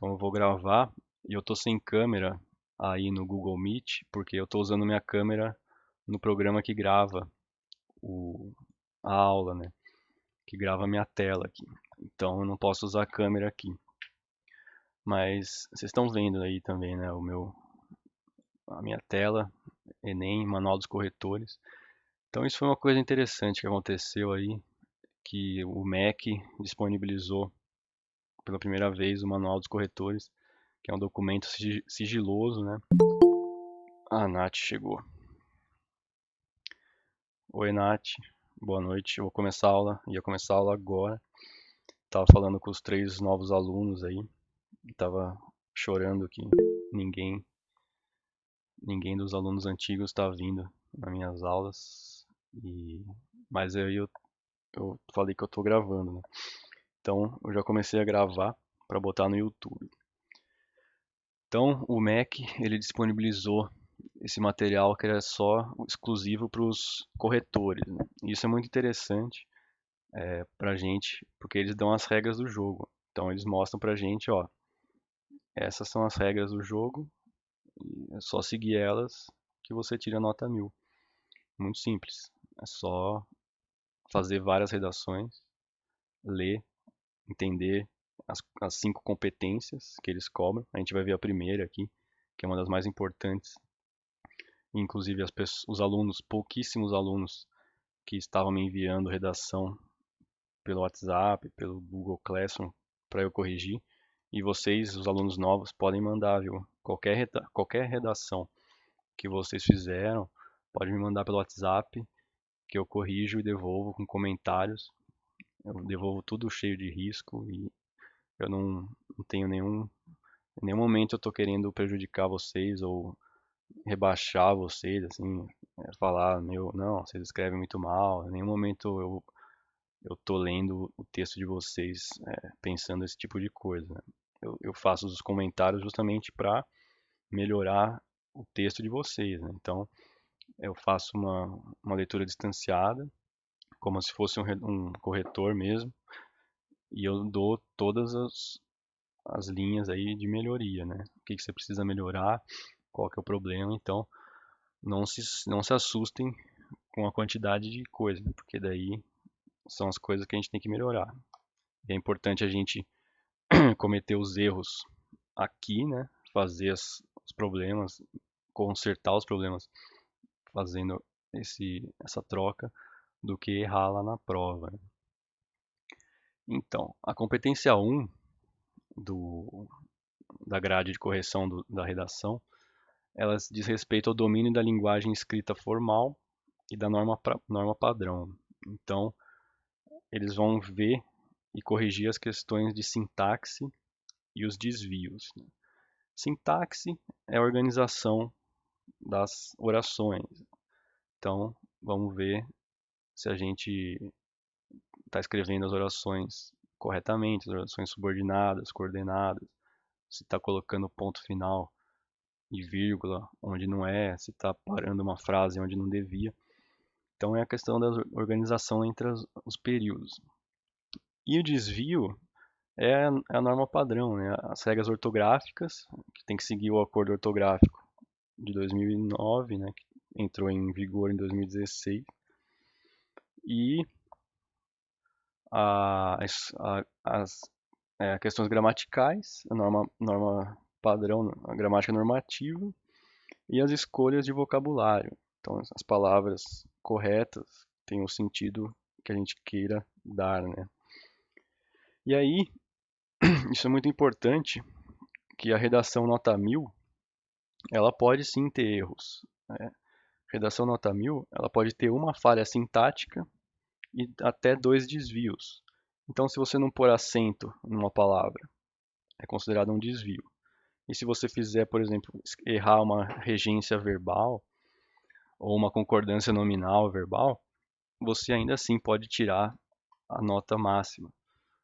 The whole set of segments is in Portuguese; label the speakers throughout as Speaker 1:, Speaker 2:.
Speaker 1: Então eu vou gravar e eu tô sem câmera aí no Google Meet, porque eu tô usando minha câmera no programa que grava o, a aula, né? Que grava a minha tela aqui. Então eu não posso usar a câmera aqui. Mas vocês estão vendo aí também, né? A minha tela, Enem, Manual dos Corretores. Então isso foi uma coisa interessante que aconteceu aí, que o MEC disponibilizou pela primeira vez o Manual dos Corretores, que é um documento sigiloso, né? A Nath chegou. Oi, Nath. Boa noite. Eu vou começar a aula. Ia começar a aula agora. Tava falando com os três novos alunos aí. Tava chorando que ninguém, ninguém dos alunos antigos tá vindo nas minhas aulas. E mas aí eu falei que eu tô gravando, né? Então eu já comecei a gravar para botar no YouTube. Então o Mac ele disponibilizou esse material que era só exclusivo para os corretores, né? Isso é muito interessante pra gente, porque eles dão as regras do jogo. Então eles mostram pra gente, ó, essas são as regras do jogo, e é só seguir elas que você tira a nota 1000. Muito simples. É só fazer várias redações, ler, entender as 5 competências que eles cobram. A gente vai ver a primeira aqui, que é uma das mais importantes. Inclusive os alunos, pouquíssimos alunos que estavam me enviando redação pelo WhatsApp, pelo Google Classroom, para eu corrigir. E vocês, os alunos novos, podem mandar, viu? Qualquer redação que vocês fizeram, pode me mandar pelo WhatsApp, que eu corrijo e devolvo com comentários. Eu devolvo tudo cheio de risco e eu não tenho em nenhum momento eu tô querendo prejudicar vocês ou rebaixar vocês, assim, falar, meu, não, vocês escrevem muito mal. Em nenhum momento eu tô lendo o texto de vocês pensando esse tipo de coisa, né? Eu faço os comentários justamente para melhorar o texto de vocês, né? Então, eu faço uma leitura distanciada, como se fosse um corretor mesmo, e eu dou todas as linhas aí de melhoria, né? O que que você precisa melhorar, qual que é o problema. Então, não se assustem com a quantidade de coisas, né? Porque daí são as coisas que a gente tem que melhorar. E é importante a gente cometer os erros aqui, né? Fazer os problemas, consertar os problemas fazendo essa troca do que errar lá na prova, né? Então, a competência 1 do, da grade de correção da redação, ela diz respeito ao domínio da linguagem escrita formal e da norma padrão. Então, eles vão ver e corrigir as questões de sintaxe e os desvios, né? Sintaxe é a organização das orações. Então, vamos ver se a gente está escrevendo as orações corretamente, as orações subordinadas, coordenadas, se está colocando ponto final e vírgula onde não é, se está parando uma frase onde não devia. Então é a questão da organização entre os períodos. E o desvio é a norma padrão, né? As regras ortográficas, que tem que seguir o acordo ortográfico de 2009, né? Que entrou em vigor em 2016. E as questões gramaticais, a norma padrão, a gramática normativa e as escolhas de vocabulário. Então, as palavras corretas têm o sentido que a gente queira dar, né? E aí, isso é muito importante, que a redação nota 1000, ela pode sim ter erros, né? Redação nota 1000, ela pode ter uma falha sintática e até 2 desvios. Então, se você não pôr acento numa palavra, é considerado um desvio. E se você fizer, por exemplo, errar uma regência verbal ou uma concordância nominal verbal, você ainda assim pode tirar a nota máxima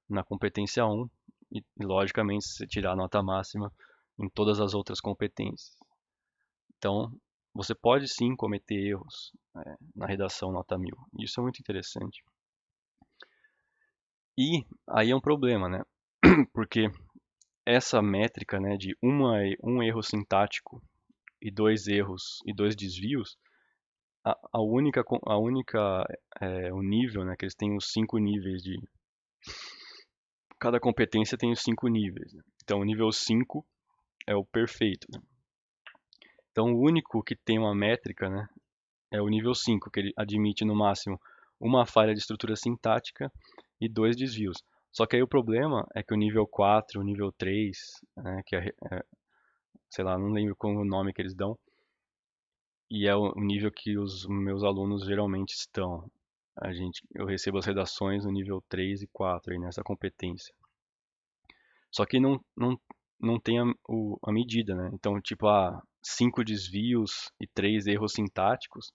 Speaker 1: na competência 1 e, logicamente, se você tirar a nota máxima em todas as outras competências. Então, você pode sim cometer erros na redação nota 1000. Isso é muito interessante. E aí é um problema, né? Porque essa métrica, né, de um erro sintático e dois erros e dois desvios, o nível, né, que eles têm os 5 níveis de, cada competência tem os 5 níveis, né? Então o nível 5 é o perfeito, né? Então o único que tem uma métrica, né, é o nível 5, que ele admite no máximo uma falha de estrutura sintática e dois desvios. Só que aí o problema é que o nível 4, o nível 3, né, que sei lá, não lembro qual o nome que eles dão, e é o nível que os meus alunos geralmente estão. Eu recebo as redações no nível 3 e 4 aí nessa competência. Só que não tem a medida, né? Então, tipo, 5 desvios e 3 erros sintáticos,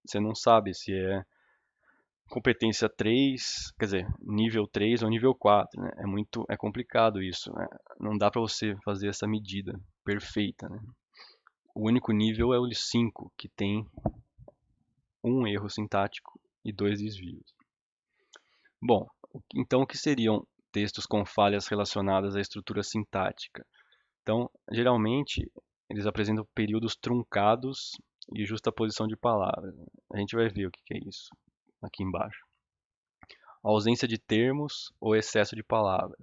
Speaker 1: você não sabe se é competência 3, quer dizer, nível 3 ou nível 4, né? É complicado isso, né? Não dá para você fazer essa medida perfeita, né? O único nível é o 5, que tem um erro sintático e dois desvios. Bom, então o que seriam textos com falhas relacionadas à estrutura sintática? Então, geralmente, eles apresentam períodos truncados e justaposição de palavras. A gente vai ver o que é isso aqui embaixo. Ausência de termos ou excesso de palavras.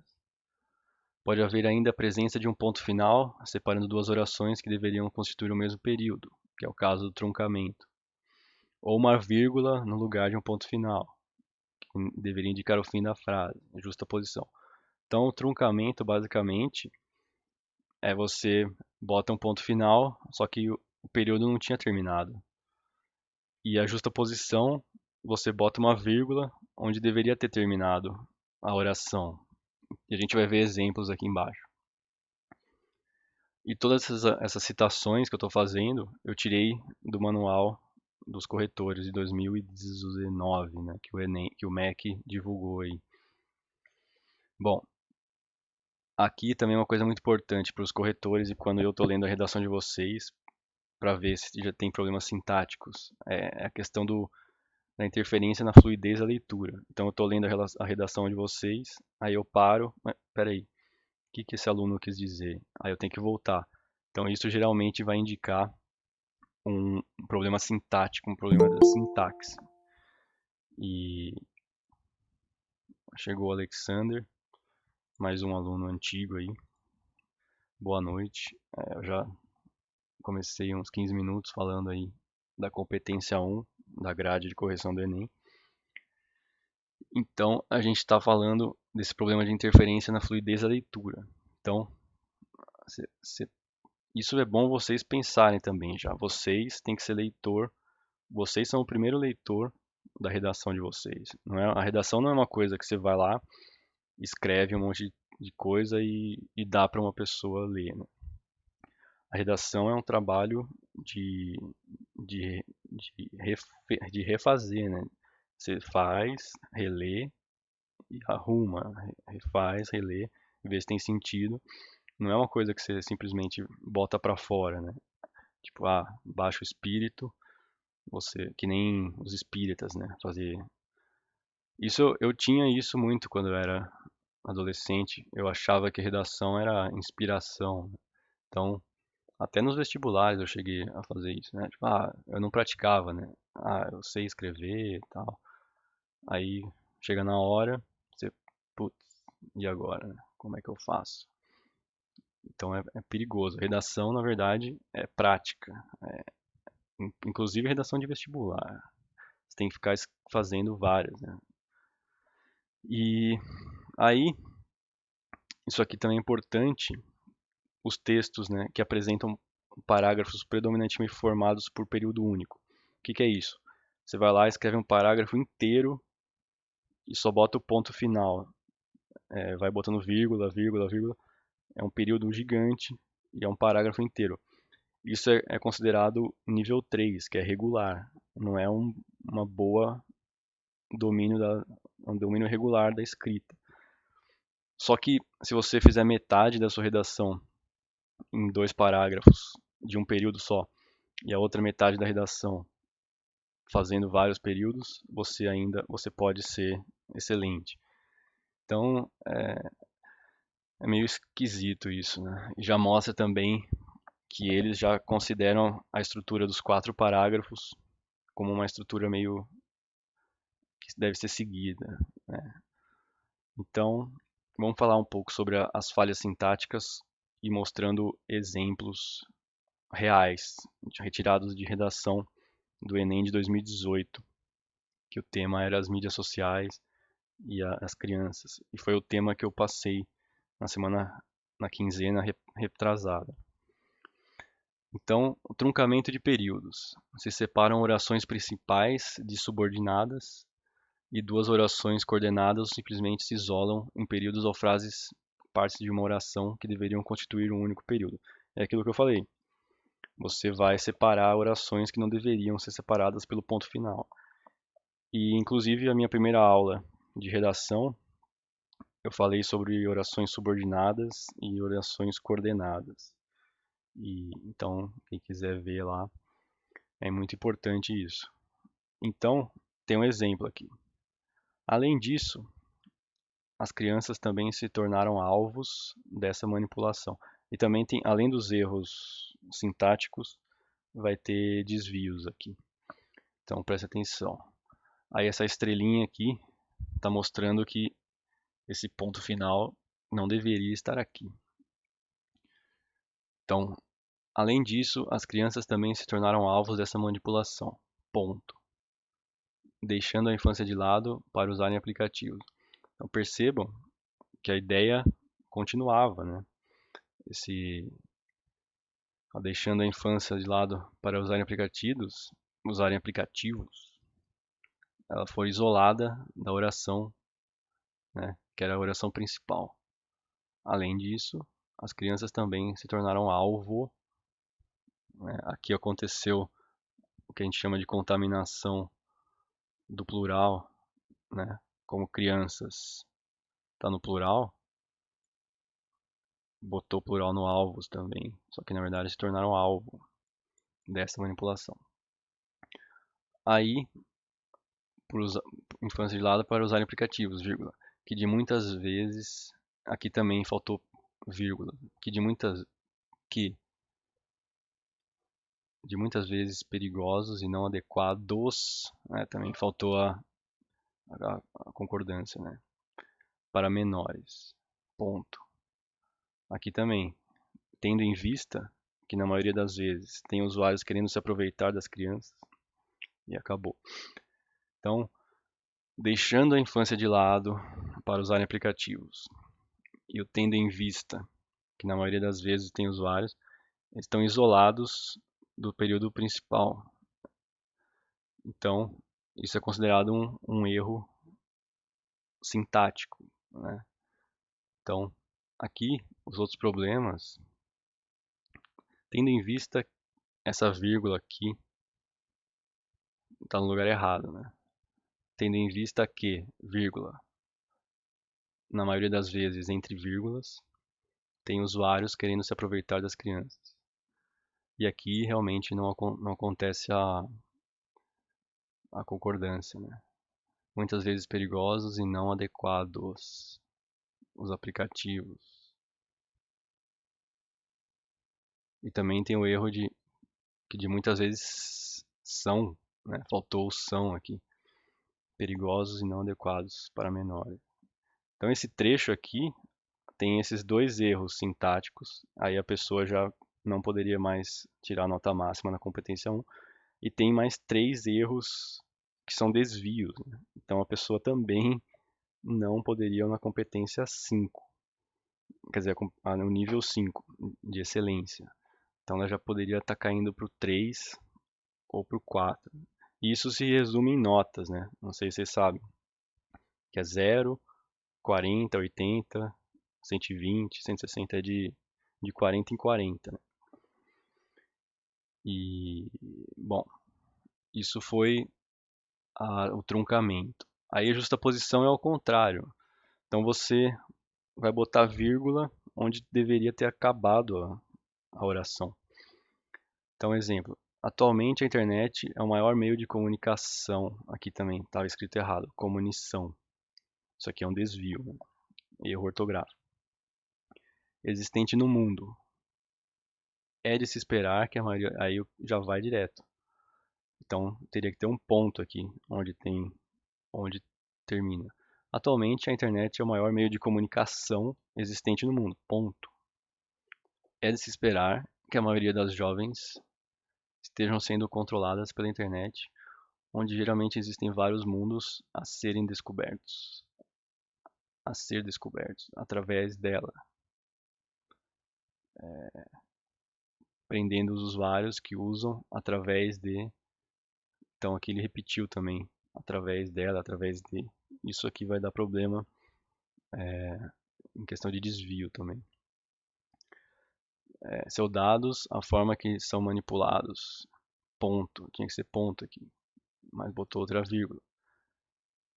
Speaker 1: Pode haver ainda a presença de um ponto final, separando duas orações que deveriam constituir o mesmo período, que é o caso do truncamento. Ou uma vírgula no lugar de um ponto final, que deveria indicar o fim da frase, justaposição. Então, o truncamento, basicamente, é você bota um ponto final, só que o período não tinha terminado. E a justaposição, você bota uma vírgula onde deveria ter terminado a oração. E a gente vai ver exemplos aqui embaixo. E todas essas citações que eu estou fazendo, eu tirei do manual dos corretores de 2019, né, que o Enem, que o MEC divulgou aí. Bom, aqui também é uma coisa muito importante para os corretores e quando eu estou lendo a redação de vocês, para ver se já tem problemas sintáticos, é a questão da interferência na fluidez da leitura. Então eu estou lendo a redação de vocês, aí eu paro, mas peraí, o que esse aluno quis dizer? Aí eu tenho que voltar. Então isso geralmente vai indicar um problema sintático, um problema da sintaxe. E chegou o Alexander, mais um aluno antigo aí. Boa noite. Eu já comecei uns 15 minutos falando aí da competência 1, da grade de correção do Enem. Então, a gente está falando desse problema de interferência na fluidez da leitura. Então, isso é bom vocês pensarem também já. Vocês têm que ser leitor, vocês são o primeiro leitor da redação de vocês. A redação não é uma coisa que você vai lá, escreve um monte de coisa e dá para uma pessoa ler, né? A redação é um trabalho de, de refazer, né? Você faz, relê e arruma, refaz, relê, vê se tem sentido. Não é uma coisa que você simplesmente bota para fora, né? Tipo, baixa o espírito, você, que nem os espíritas, né? Fazer. Eu tinha isso muito quando eu era adolescente. Eu achava que redação era inspiração. Então, até nos vestibulares eu cheguei a fazer isso, né? Tipo, eu não praticava, né? Eu sei escrever e tal. Aí chega na hora, você, putz, e agora, né? Como é que eu faço? Então é perigoso. Redação, na verdade, é prática. Inclusive redação de vestibular. Você tem que ficar fazendo várias, né? E aí, isso aqui também é importante, os textos, né, que apresentam parágrafos predominantemente formados por período único. O que é isso? Você vai lá, escreve um parágrafo inteiro e só bota o ponto final. Vai botando vírgula, vírgula, vírgula. É um período gigante e é um parágrafo inteiro. Isso é considerado nível 3, que é regular. Não é uma boa um domínio regular da escrita. Só que se você fizer metade da sua redação em 2 parágrafos de um período só e a outra metade da redação fazendo vários períodos, você pode ser excelente. Então, É meio esquisito isso, né? E já mostra também que eles já consideram a estrutura dos 4 parágrafos como uma estrutura meio que deve ser seguida, né? Então, vamos falar um pouco sobre as falhas sintáticas e mostrando exemplos reais, retirados de redação do Enem de 2018, que o tema era as mídias sociais e as crianças. E foi o tema que eu passei na semana, na quinzena retrasada. Então, o truncamento de períodos. Se separam orações principais de subordinadas e duas orações coordenadas simplesmente se isolam em períodos ou frases, partes de uma oração que deveriam constituir um único período. É aquilo que eu falei. Você vai separar orações que não deveriam ser separadas pelo ponto final. E, inclusive, a minha primeira aula de redação, eu falei sobre orações subordinadas e orações coordenadas. E então, quem quiser ver lá, é muito importante isso. Então, tem um exemplo aqui. Além disso, as crianças também se tornaram alvos dessa manipulação. E também tem, além dos erros sintáticos, vai ter desvios aqui. Então, preste atenção. Aí essa estrelinha aqui está mostrando que esse ponto final não deveria estar aqui. Então, além disso, as crianças também se tornaram alvos dessa manipulação. Ponto. Deixando a infância de lado para usarem aplicativos. Então percebam que a ideia continuava, né? Esse deixando a infância de lado para usarem aplicativos, ela foi isolada da oração, né? Que era a oração principal. Além disso, as crianças também se tornaram alvo, né? Aqui aconteceu o que a gente chama de contaminação do plural, né? Como crianças está no plural, botou plural no alvos também, só que na verdade se tornaram alvo dessa manipulação. Aí, por infância de lado para usar aplicativos, vírgula, que de muitas vezes, aqui também faltou vírgula, que de muitas vezes perigosos e não adequados, né, também faltou a concordância, né, para menores, ponto. Aqui também, tendo em vista que na maioria das vezes tem usuários querendo se aproveitar das crianças, e acabou. Então, deixando a infância de lado para usarem aplicativos e o tendo em vista que na maioria das vezes tem usuários, eles estão isolados do período principal. Então, isso é considerado um erro sintático, né? Então, aqui, os outros problemas, tendo em vista essa vírgula aqui, está no lugar errado, né? Tendo em vista que, vírgula, na maioria das vezes, entre vírgulas, tem usuários querendo se aproveitar das crianças. E aqui realmente não acontece a concordância, né? Muitas vezes perigosos e não adequados. Os aplicativos. E também tem o erro de que de muitas vezes são, né? Faltou o são aqui. Perigosos e não adequados para menores. Então esse trecho aqui tem esses dois erros sintáticos. Aí a pessoa já não poderia mais tirar a nota máxima na competência 1. E tem mais 3 erros que são desvios, né? Então a pessoa também não poderia na competência 5. Quer dizer, no nível 5 de excelência. Então ela já poderia estar caindo para o 3 ou para o 4. E isso se resume em notas, né? Não sei se vocês sabem, que é 0, 40, 80, 120, 160 é de 40 em 40, né? E, bom, isso foi o truncamento. Aí a justaposição é ao contrário. Então você vai botar vírgula onde deveria ter acabado a oração. Então, exemplo. Atualmente a internet é o maior meio de comunicação. Aqui também estava escrito errado. Comunição. Isso aqui é um desvio, né? Erro ortográfico. existente no mundo. É de se esperar que a maioria... Aí já vai direto. Então, teria que ter um ponto aqui, onde termina. Atualmente, a internet é o maior meio de comunicação existente no mundo. Ponto. É de se esperar que a maioria das jovens estejam sendo controladas pela internet, onde geralmente existem vários mundos a ser descobertos através dela, prendendo os usuários que usam através de. Então aqui ele repetiu também, através dela, através de. Isso aqui vai dar problema em questão de desvio também. Seus dados, a forma que são manipulados. Ponto. Tinha que ser ponto aqui, mas botou outra vírgula.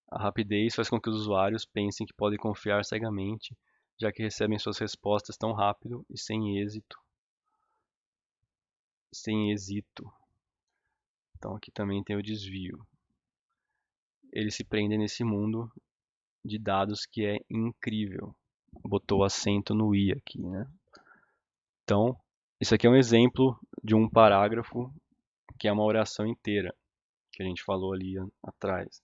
Speaker 1: A rapidez faz com que os usuários pensem que podem confiar cegamente, já que recebem suas respostas tão rápido e sem êxito. Sem êxito. Então aqui também tem o desvio. Eles se prendem nesse mundo de dados que é incrível. Botou acento no i aqui, né? Então, isso aqui é um exemplo de um parágrafo que é uma oração inteira, que a gente falou ali atrás.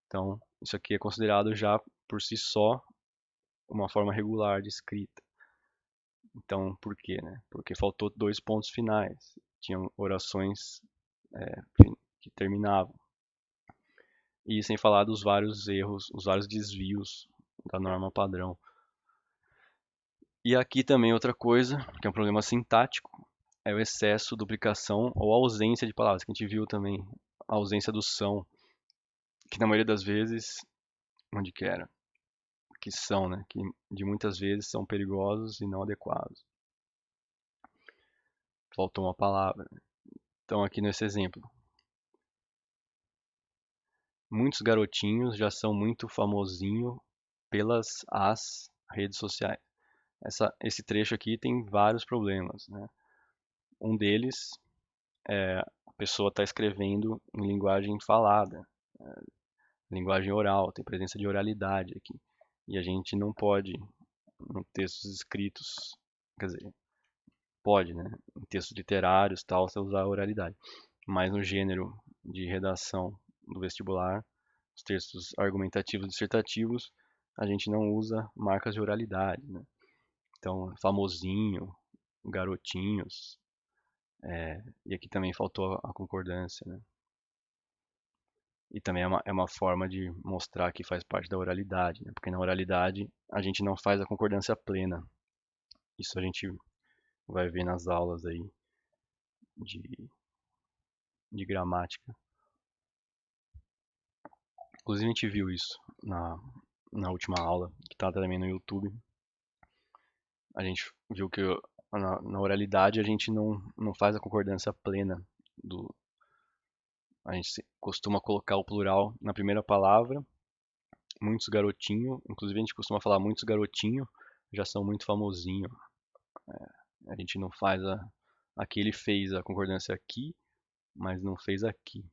Speaker 1: Então, isso aqui é considerado já por si só uma forma regular de escrita. Então, por quê, né? Porque faltou dois pontos finais. Tinham orações que terminavam. E sem falar dos vários erros, os vários desvios da norma padrão. E aqui também outra coisa, que é um problema sintático, é o excesso, duplicação ou ausência de palavras, que a gente viu também, a ausência do são, que na maioria das vezes, onde que era? Que são, né? Que de muitas vezes são perigosos e não adequados. Faltou uma palavra. Então aqui nesse exemplo, muitos garotinhos já são muito famosinho pelas as redes sociais. Esse trecho aqui tem vários problemas, né? Um deles é a pessoa está escrevendo em linguagem falada, linguagem oral, tem presença de oralidade aqui. E a gente não pode, em textos escritos, quer dizer, pode, né? Em textos literários, tal, você usar a oralidade. Mas no gênero de redação do vestibular, os textos argumentativos e dissertativos, a gente não usa marcas de oralidade, né? Então, famosinho, garotinhos, e aqui também faltou a concordância, né? E também é uma forma de mostrar que faz parte da oralidade, né? Porque na oralidade a gente não faz a concordância plena. Isso a gente vai ver nas aulas aí de, de gramática. Inclusive a gente viu isso na última aula, que está também no YouTube. A gente viu que na oralidade a gente não faz a concordância plena do. A gente costuma colocar o plural na primeira palavra, muitos garotinho, inclusive a gente costuma falar muitos garotinho, já são muito famosinho. A gente não faz aqui ele fez a concordância aqui, mas não fez aqui.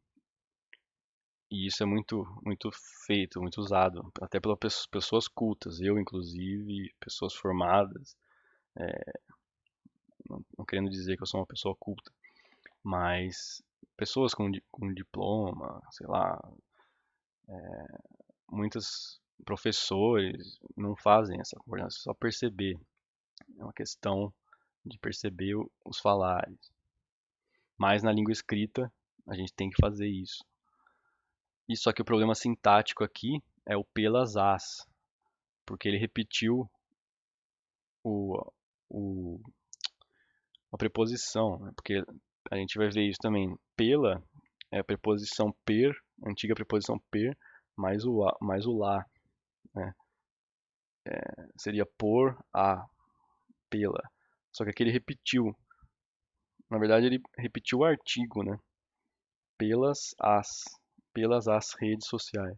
Speaker 1: E isso é muito muito feito, muito usado, até pelas pessoas cultas, eu inclusive, pessoas formadas, não querendo dizer que eu sou uma pessoa culta, mas pessoas com diploma, sei lá, muitos professores não fazem essa concordância, só perceber. É uma questão de perceber os falares. Mas na língua escrita, a gente tem que fazer isso. E só que o problema sintático aqui é o pelas as, porque ele repetiu o, o, a preposição, né? Porque a gente vai ver isso também. Pela é a preposição per, a antiga preposição per, mais o lá, né? Seria por, a, pela. Só que aqui ele repetiu. Na verdade, ele repetiu o artigo, né? Pelas as, pelas as redes sociais.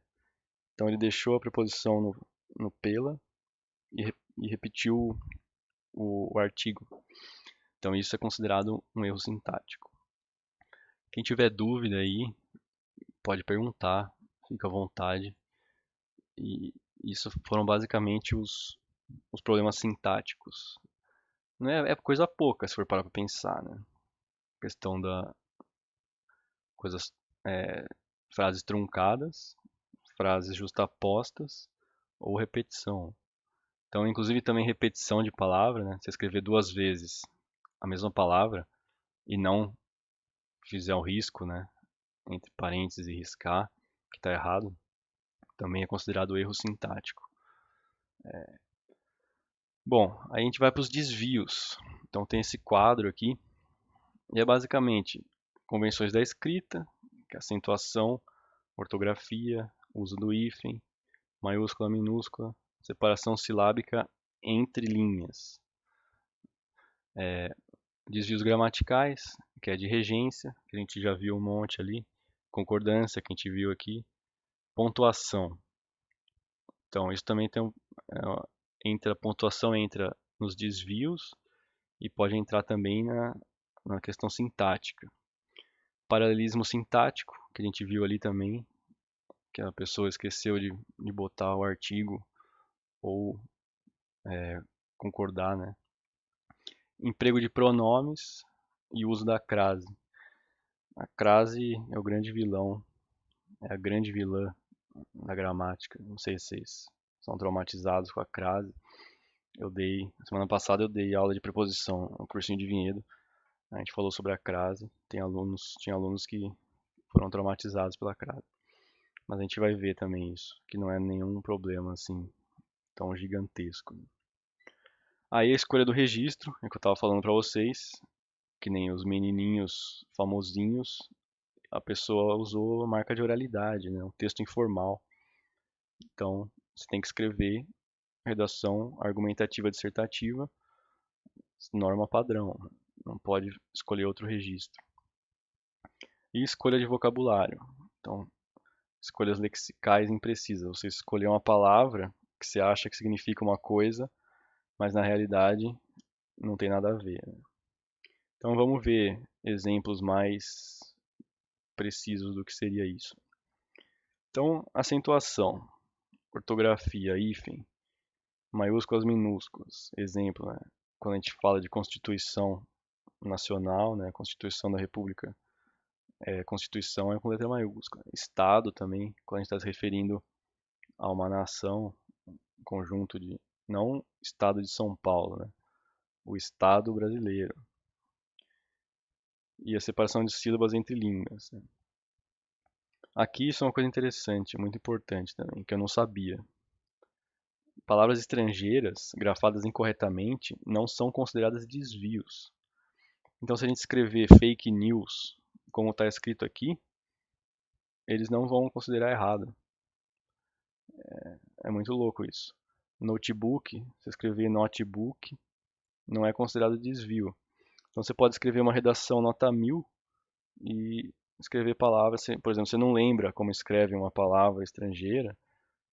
Speaker 1: Então ele deixou a preposição no pela e repetiu o artigo. Então isso é considerado um erro sintático. Quem tiver dúvida aí, pode perguntar, fica à vontade. E isso foram basicamente os problemas sintáticos. não é, é coisa pouca se for parar para pensar, né? Questão da coisas, é, frases truncadas, frases justapostas ou repetição. Então, inclusive também repetição de palavra, né? Você escrever duas vezes a mesma palavra e não fizer o risco, né? Entre parênteses e riscar, que está errado, também é considerado erro sintático. Bom, aí a gente vai para os desvios. Então tem esse quadro aqui, e é basicamente convenções da escrita, que é acentuação, ortografia, uso do hífen, maiúscula, minúscula, separação silábica entre linhas. Desvios gramaticais, que é de regência, que a gente já viu um monte ali, concordância, que a gente viu aqui, pontuação. Então, isso também tem entra, a pontuação entra nos desvios e pode entrar também na questão sintática. Paralelismo sintático, que a gente viu ali também, que a pessoa esqueceu de botar o artigo ou concordar, né? Emprego de pronomes e uso da crase. A crase é o grande vilão, é a grande vilã da gramática. Não sei se vocês são traumatizados com a crase. Semana passada eu dei aula de preposição, um cursinho de Vinhedo. A gente falou sobre a crase. Tinha alunos que foram traumatizados pela crase. Mas a gente vai ver também isso, que não é nenhum problema assim tão gigantesco. Aí a escolha do registro, é que eu estava falando para vocês, que nem os menininhos famosinhos, a pessoa usou a marca de oralidade, né? Um texto informal. Então, você tem que escrever redação argumentativa dissertativa, norma padrão. Não pode escolher outro registro. E escolha de vocabulário. Então, escolhas lexicais imprecisas. Você escolher uma palavra que você acha que significa uma coisa, mas na realidade não tem nada a ver, né? Então vamos ver exemplos mais precisos do que seria isso. Então, acentuação, ortografia, hífen, maiúsculas, minúsculas. Exemplo, né? Quando a gente fala de Constituição Nacional, né? Constituição da República, Constituição é com letra maiúscula. Estado também, quando a gente está se referindo a uma nação, um conjunto de, não Estado de São Paulo, né? O Estado brasileiro. E a separação de sílabas entre línguas, né? Aqui isso é uma coisa interessante, muito importante também, que eu não sabia. Palavras estrangeiras, grafadas incorretamente, não são consideradas desvios. Então, se a gente escrever fake news, como está escrito aqui, eles não vão considerar errado. É muito louco isso. Notebook, se escrever notebook, não é considerado desvio. Então, você pode escrever uma redação nota 1000 e escrever palavras, por exemplo, você não lembra como escreve uma palavra estrangeira,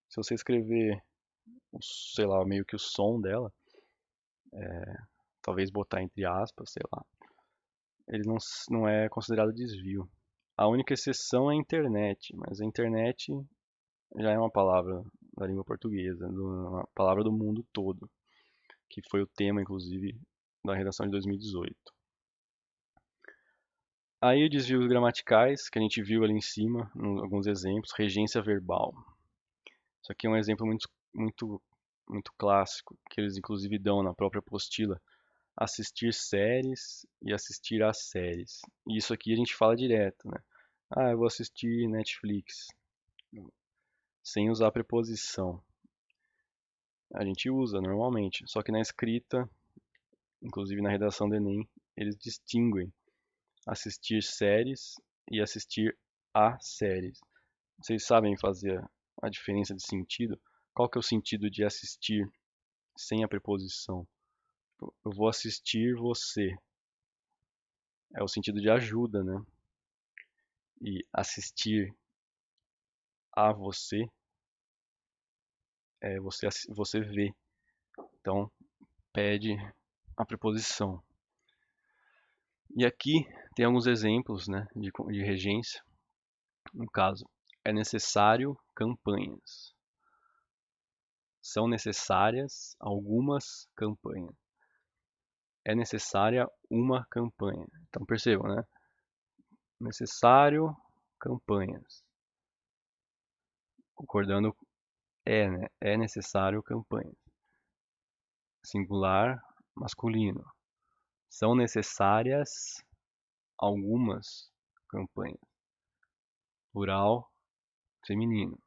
Speaker 1: se você escrever, sei lá, meio que o som dela, talvez botar entre aspas, sei lá, ele não é considerado desvio. A única exceção é a internet, mas a internet já é uma palavra da língua portuguesa, uma palavra do mundo todo, que foi o tema, inclusive, da redação de 2018. Aí desvios gramaticais, que a gente viu ali em cima, alguns exemplos, regência verbal. Isso aqui é um exemplo muito clássico, que eles inclusive dão na própria apostila. Assistir séries e assistir às séries. E isso aqui a gente fala direto, né? Ah, eu vou assistir Netflix, sem usar preposição. A gente usa normalmente, só que na escrita, inclusive na redação do Enem, eles distinguem assistir séries e assistir a séries. Vocês sabem fazer a diferença de sentido? Qual que é o sentido de assistir sem a preposição? Eu vou assistir você. É o sentido de ajuda, né? E assistir a você é você vê. Então, pede a preposição. E aqui tem alguns exemplos, né, de regência. No caso, é necessário campanhas. São necessárias algumas campanhas. é necessária uma campanha. Então percebam, né? Necessário, campanhas. Concordando né? É necessário campanhas. Singular, masculino. São necessárias algumas campanhas. Plural, feminino.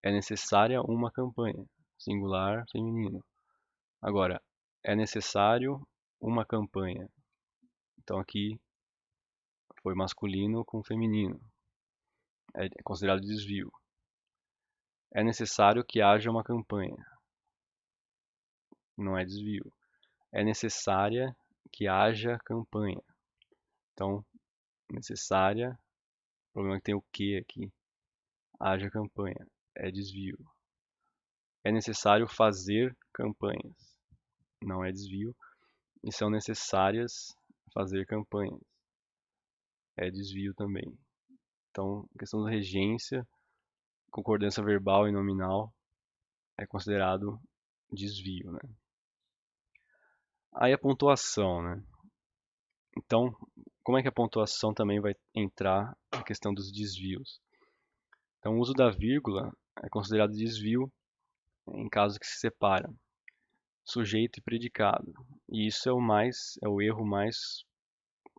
Speaker 1: É necessária uma campanha. Singular, feminino. Agora, é necessário uma campanha. Então aqui foi masculino com feminino. É considerado desvio. É necessário que haja uma campanha. Não é desvio. É necessária que haja campanha. Então, necessária, o problema é que tem o que aqui. Haja campanha. É desvio. É necessário fazer campanhas. Não é desvio. E são necessárias fazer campanhas. É desvio também. Então, questão da regência, concordância verbal e nominal é considerado desvio, né? Aí a pontuação, né? Então, como é que a pontuação também vai entrar na questão dos desvios? Então, o uso da vírgula é considerado desvio em casos que se separam sujeito e predicado. E isso é o erro mais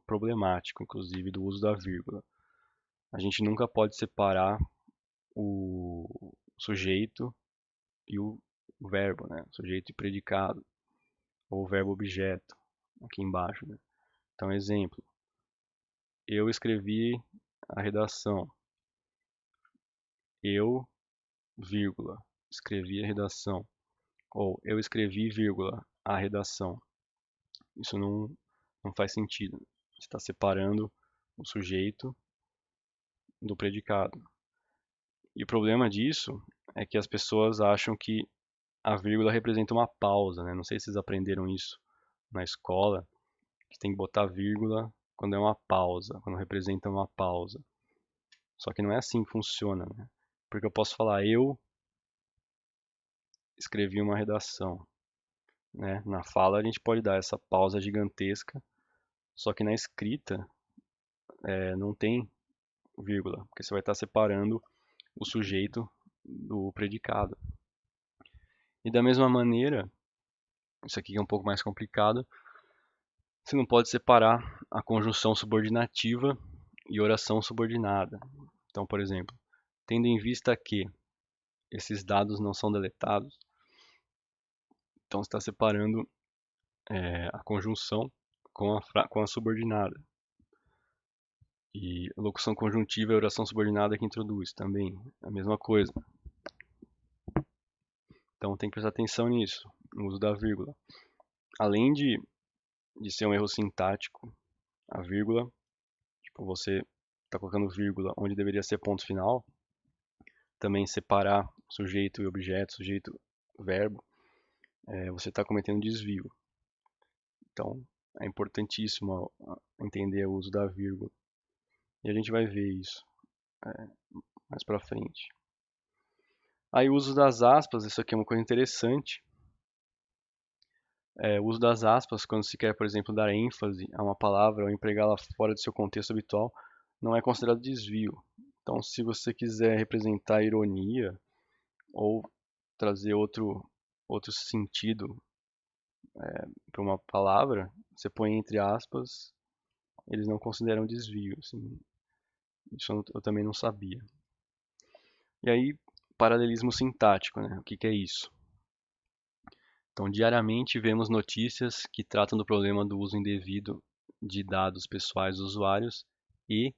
Speaker 1: problemático, inclusive, do uso da vírgula. A gente nunca pode separar o sujeito e o verbo, né? Sujeito e predicado, ou verbo objeto, aqui embaixo, né? Então, exemplo, eu escrevi a redação. Eu, vírgula, escrevi a redação. Ou eu escrevi, vírgula, a redação. Isso não faz sentido. Você está separando o sujeito do predicado. E o problema disso é que as pessoas acham que a vírgula representa uma pausa, né? Não sei se vocês aprenderam isso na escola, que tem que botar vírgula quando é uma pausa, quando representa uma pausa. Só que não é assim que funciona, né? Porque eu posso falar, eu escrevi uma redação, né? Na fala a gente pode dar essa pausa gigantesca, só que na escrita não tem vírgula, porque você vai estar separando o sujeito do predicado. E da mesma maneira, isso aqui é um pouco mais complicado, você não pode separar a conjunção subordinativa e oração subordinada. Então, por exemplo, tendo em vista que esses dados não são deletados, então você está separando a conjunção com a subordinada. E locução conjuntiva e oração subordinada que introduz também, a mesma coisa. Então tem que prestar atenção nisso, no uso da vírgula. Além de ser um erro sintático, a vírgula, tipo, você está colocando vírgula onde deveria ser ponto final, também separar sujeito e objeto, sujeito verbo, você está cometendo desvio. Então é importantíssimo entender o uso da vírgula. E a gente vai ver isso mais pra frente. Aí o uso das aspas, isso aqui é uma coisa interessante. O uso das aspas, quando se quer, por exemplo, dar ênfase a uma palavra ou empregá-la fora do seu contexto habitual, não é considerado desvio. Então, se você quiser representar ironia ou trazer outro sentido para uma palavra, você põe entre aspas, eles não consideram desvio. Assim. Isso eu também não sabia. E aí, paralelismo sintático, né? O que é isso? Então, diariamente vemos notícias que tratam do problema do uso indevido de dados pessoais dos usuários e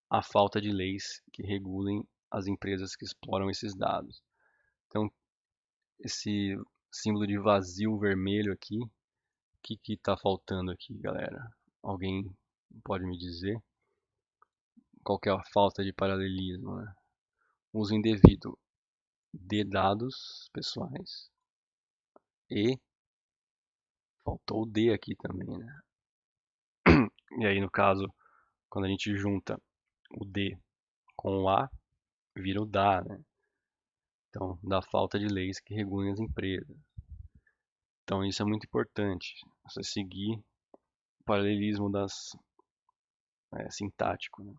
Speaker 1: a falta de leis que regulem as empresas que exploram esses dados. Então, esse símbolo de vazio vermelho aqui, o que está faltando aqui, galera? Alguém pode me dizer? Qual que é a falta de paralelismo, né? Uso indevido de dados pessoais e faltou o D aqui também, né? E aí, no caso, quando a gente junta o D com o A, vira o DA, né? Então, da falta de leis que regulem as empresas. Então, isso é muito importante. você seguir o paralelismo sintático, né?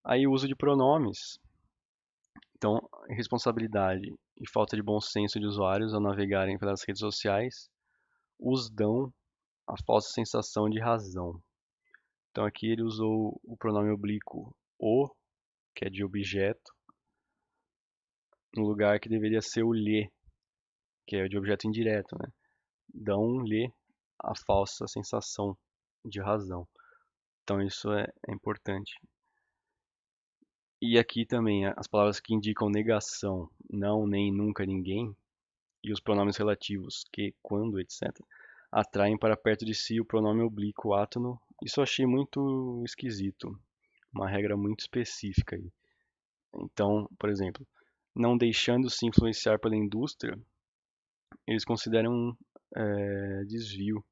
Speaker 1: Aí o uso de pronomes. Então, irresponsabilidade e falta de bom senso de usuários ao navegarem pelas redes sociais os dão a falsa sensação de razão. Então aqui ele usou o pronome oblíquo o, que é de objeto, no lugar que deveria ser o lhe, que é de objeto indireto, né? Dão-lhe a falsa sensação de razão. Então isso é importante. E aqui também as palavras que indicam negação, não, nem, nunca, ninguém, e os pronomes relativos que, quando, etc., atraem para perto de si o pronome oblíquo átono. Isso eu achei muito esquisito, uma regra muito específica aí. Então, por exemplo, não deixando-se influenciar pela indústria, eles consideram desvio.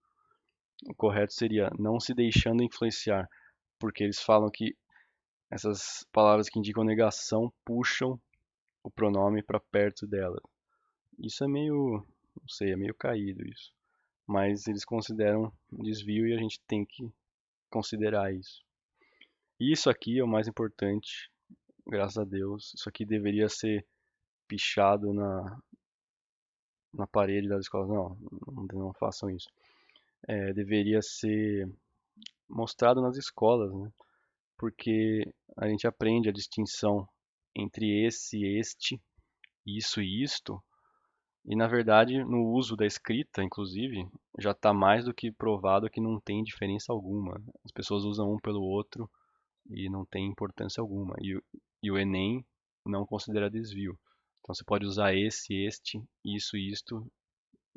Speaker 1: O correto seria não se deixando influenciar, porque eles falam que essas palavras que indicam negação puxam o pronome para perto dela. Isso é meio, não sei, é meio caído isso. Mas eles consideram desvio e a gente tem que considerar isso. E isso aqui é o mais importante, graças a Deus. Isso aqui deveria ser pichado na parede das escolas. Não façam isso. Deveria ser mostrado nas escolas, né? Porque a gente aprende a distinção entre esse, este, isso e isto. E na verdade, no uso da escrita, inclusive, já está mais do que provado que não tem diferença alguma. As pessoas usam um pelo outro e não tem importância alguma. E o Enem não considera desvio. Então você pode usar esse, este, isso e isto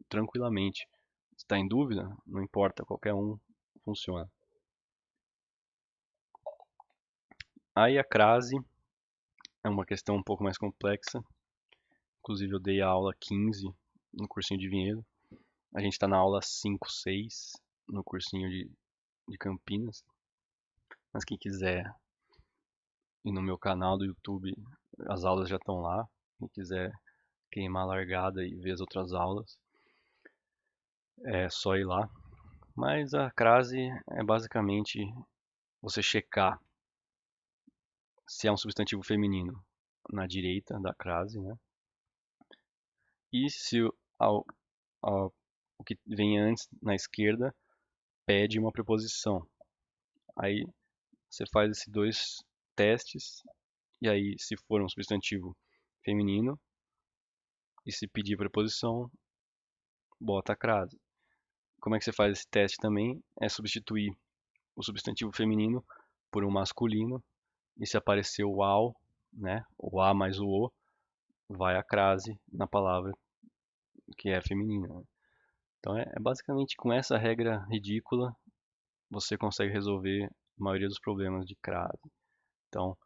Speaker 1: tranquilamente. Se está em dúvida, não importa, qualquer um funciona. Aí a crase é uma questão um pouco mais complexa. Inclusive eu dei a aula 15 no cursinho de Vinhedo. A gente está na aula 5, 6 no cursinho de Campinas. Mas quem quiser ir no meu canal do YouTube, as aulas já estão lá. Quem quiser queimar a largada e ver as outras aulas, é só ir lá. Mas a crase é basicamente você checar se é um substantivo feminino na direita da crase, né? E se ao, o que vem antes na esquerda pede uma preposição. Aí você faz esses dois testes e aí se for um substantivo feminino e se pedir preposição, bota a crase. Como é que você faz esse teste também? É substituir o substantivo feminino por um masculino e se aparecer o ao, né, o a mais o o, vai a crase na palavra que é feminina. Então é basicamente com essa regra ridícula você consegue resolver a maioria dos problemas de crase. Então,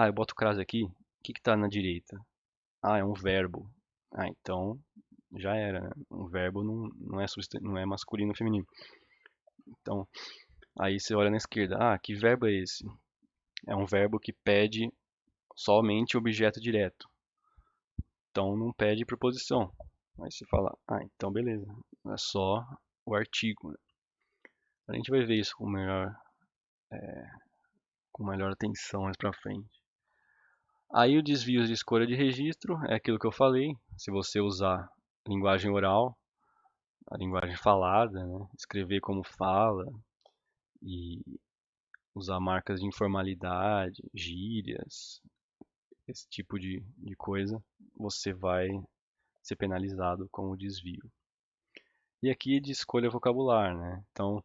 Speaker 1: eu boto crase aqui, o que está na direita? É um verbo. Então já era, né? Um verbo não é masculino ou feminino. Então, aí você olha na esquerda, que verbo é esse? É um verbo que pede somente objeto direto. Então não pede preposição. Aí você fala, então beleza, é só o artigo, né? A gente vai ver isso com melhor atenção mais pra frente. Aí o desvio de escolha de registro é aquilo que eu falei. Se você usar linguagem oral, a linguagem falada, né? Escrever como fala e usar marcas de informalidade, gírias, esse tipo de coisa, você vai ser penalizado com o desvio. E aqui de escolha vocabular, né? Então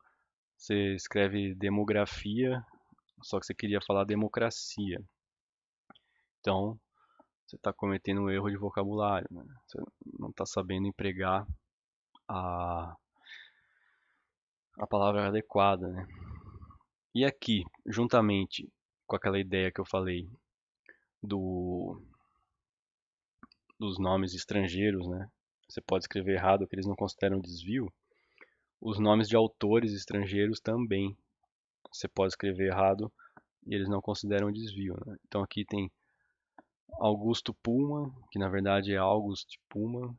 Speaker 1: você escreve demografia, só que você queria falar democracia. Então você está cometendo um erro de vocabulário, né? Você não está sabendo empregar a, a palavra adequada, né? E aqui, juntamente com aquela ideia que eu falei do, dos nomes estrangeiros, né? Você pode escrever errado que eles não consideram desvio. Os nomes de autores estrangeiros também você pode escrever errado e eles não consideram desvio, né? Então aqui tem Augusto Pullman, que na verdade é August Pullman,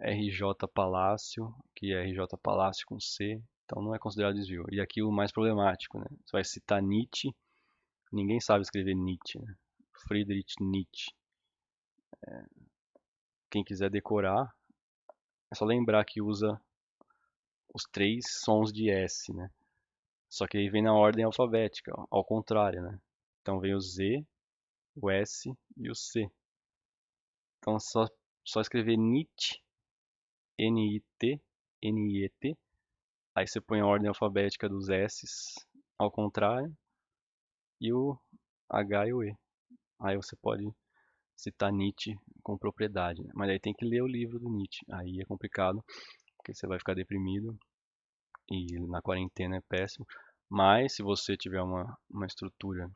Speaker 1: RJ Palácio, que é RJ Palácio com C, então não é considerado desvio. E aqui o mais problemático, né? Você vai citar Nietzsche, ninguém sabe escrever Nietzsche, né? Friedrich Nietzsche. Quem quiser decorar, é só lembrar que usa os três sons de S, né? Só que aí vem na ordem alfabética, ó, ao contrário, né? Então vem o Z, o S e o C. Então só escrever Nietzsche, N-I-T, N-I-E-T. Aí você põe a ordem alfabética dos S's ao contrário e o H e o E. Aí você pode citar Nietzsche com propriedade, né? Mas aí tem que ler o livro do Nietzsche. Aí é complicado, porque você vai ficar deprimido e na quarentena é péssimo. Mas se você tiver uma estrutura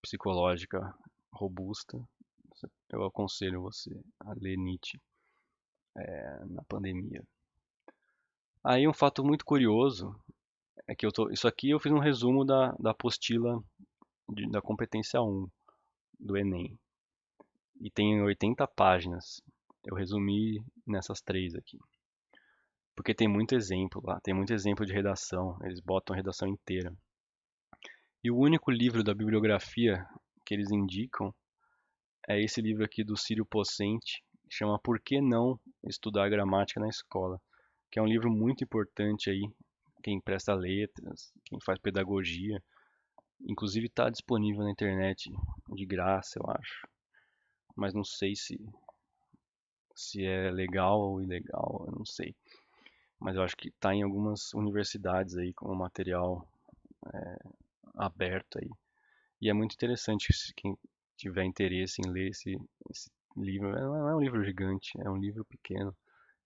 Speaker 1: psicológica robusta, eu aconselho você a ler Nietzsche na pandemia. Aí um fato muito curioso é que isso aqui eu fiz um resumo da apostila da competência 1 do Enem. E tem 80 páginas. Eu resumi nessas três aqui. Porque tem muito exemplo lá, tem muito exemplo de redação. Eles botam a redação inteira. E o único livro da bibliografia que eles indicam é esse livro aqui do Círio Pocente, que chama Por que não estudar gramática na escola? Que é um livro muito importante aí, quem presta letras, quem faz pedagogia. Inclusive está disponível na internet de graça, eu acho. Mas não sei se é legal ou ilegal, eu não sei. Mas eu acho que está em algumas universidades aí com material aberto aí. E é muito interessante se quem tiver interesse em ler esse livro. Não é um livro gigante, é um livro pequeno.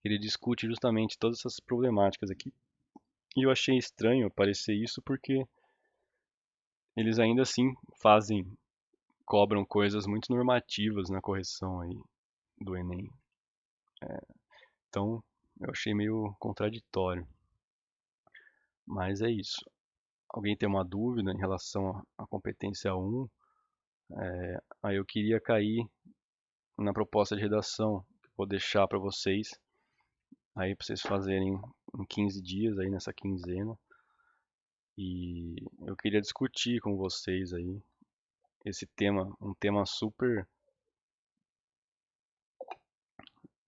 Speaker 1: Ele discute justamente todas essas problemáticas aqui. E eu achei estranho aparecer isso porque eles ainda assim cobram coisas muito normativas na correção aí do Enem. Então, eu achei meio contraditório. Mas é isso. Alguém tem uma dúvida em relação à competência 1? Aí eu queria cair na proposta de redação, que eu vou deixar para vocês, aí para vocês fazerem em 15 dias aí nessa quinzena. E eu queria discutir com vocês aí esse tema, um tema super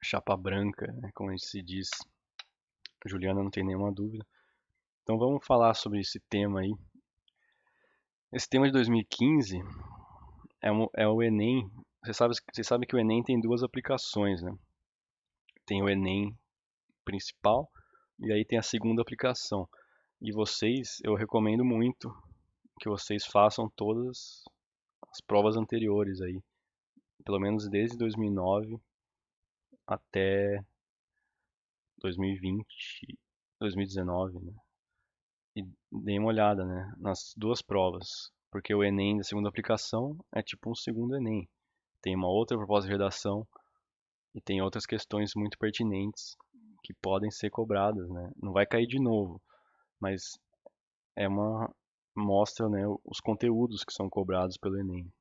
Speaker 1: chapa branca, né, como a gente se diz. Juliana não tem nenhuma dúvida. Então vamos falar sobre esse tema aí. Esse tema de 2015 é o Enem. Você sabe que o Enem tem duas aplicações, né? Tem o Enem principal e aí tem a segunda aplicação. E vocês, eu recomendo muito que vocês façam todas as provas anteriores aí, pelo menos desde 2009 até 2020, 2019, né? E deem uma olhada, né, nas duas provas, porque o Enem da segunda aplicação é tipo um segundo Enem. Tem uma outra proposta de redação e tem outras questões muito pertinentes que podem ser cobradas, né? Não vai cair de novo, mas é uma mostra, né, os conteúdos que são cobrados pelo Enem.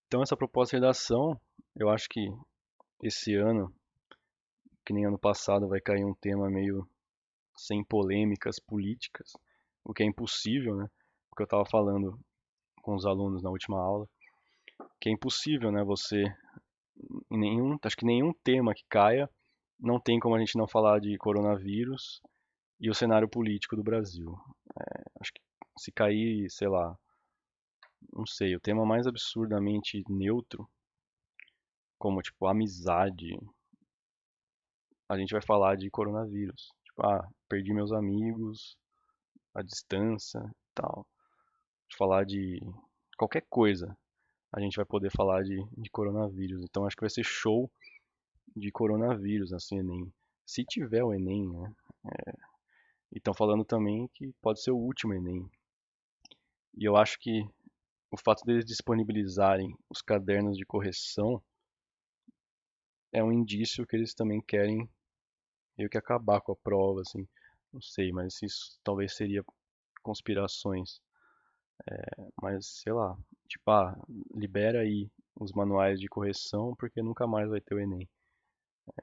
Speaker 1: Então essa proposta de redação, eu acho que esse ano, que nem ano passado, vai cair um tema meio sem polêmicas políticas, o que é impossível, né? Porque eu estava falando com os alunos na última aula, que é impossível, né, você acho que nenhum tema que caia não tem como a gente não falar de coronavírus e o cenário político do Brasil. Acho que se cair, sei lá, não sei, o tema mais absurdamente neutro, como tipo amizade, a gente vai falar de coronavírus. Tipo, perdi meus amigos, a distância e tal. Falar de qualquer coisa, a gente vai poder falar de coronavírus. Então acho que vai ser show de coronavírus assim, Enem. Se tiver o Enem, né? E estão falando também que pode ser o último Enem. E eu acho que o fato deles disponibilizarem os cadernos de correção é um indício que eles também querem meio que acabar com a prova, assim. Não sei, mas isso talvez seria conspirações. Mas sei lá, tipo, libera aí os manuais de correção porque nunca mais vai ter o Enem.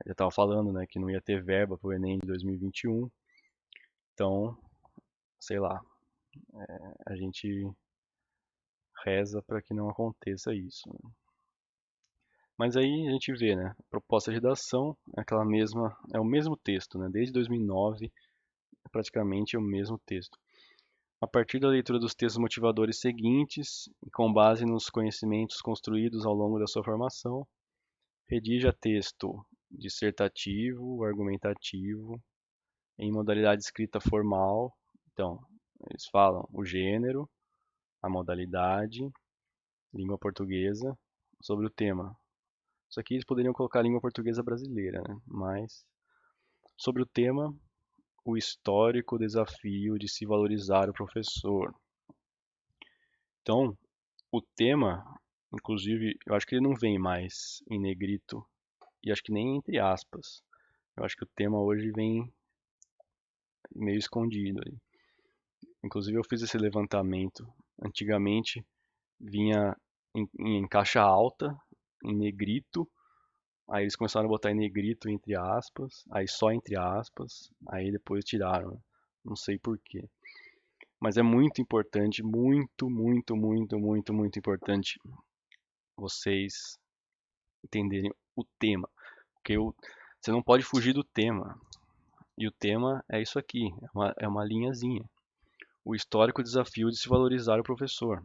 Speaker 1: Já estava falando, né, que não ia ter verba para o Enem de 2021, então, sei lá, a gente reza para que não aconteça isso, né? Mas aí a gente vê, né, proposta de redação é aquela mesma, é o mesmo texto, né, desde 2009 é praticamente o mesmo texto. A partir da leitura dos textos motivadores seguintes, e com base nos conhecimentos construídos ao longo da sua formação, redija texto dissertativo, argumentativo, em modalidade escrita formal. Então, eles falam o gênero, a modalidade, língua portuguesa, sobre o tema. Isso aqui eles poderiam colocar língua portuguesa brasileira, né? Mas sobre o tema, o histórico desafio de se valorizar o professor. Então, o tema, inclusive, eu acho que ele não vem mais em negrito e acho que nem entre aspas. Eu acho que o tema hoje vem meio escondido aí. Inclusive, eu fiz esse levantamento. Antigamente vinha em caixa alta, em negrito. Aí eles começaram a botar em negrito entre aspas, aí só entre aspas, aí depois tiraram, né? Não sei por quê. Mas é muito importante, muito, muito, muito, muito, muito importante vocês entenderem o tema. Porque você não pode fugir do tema. E o tema é isso aqui, é uma linhazinha. O histórico desafio de se valorizar o professor.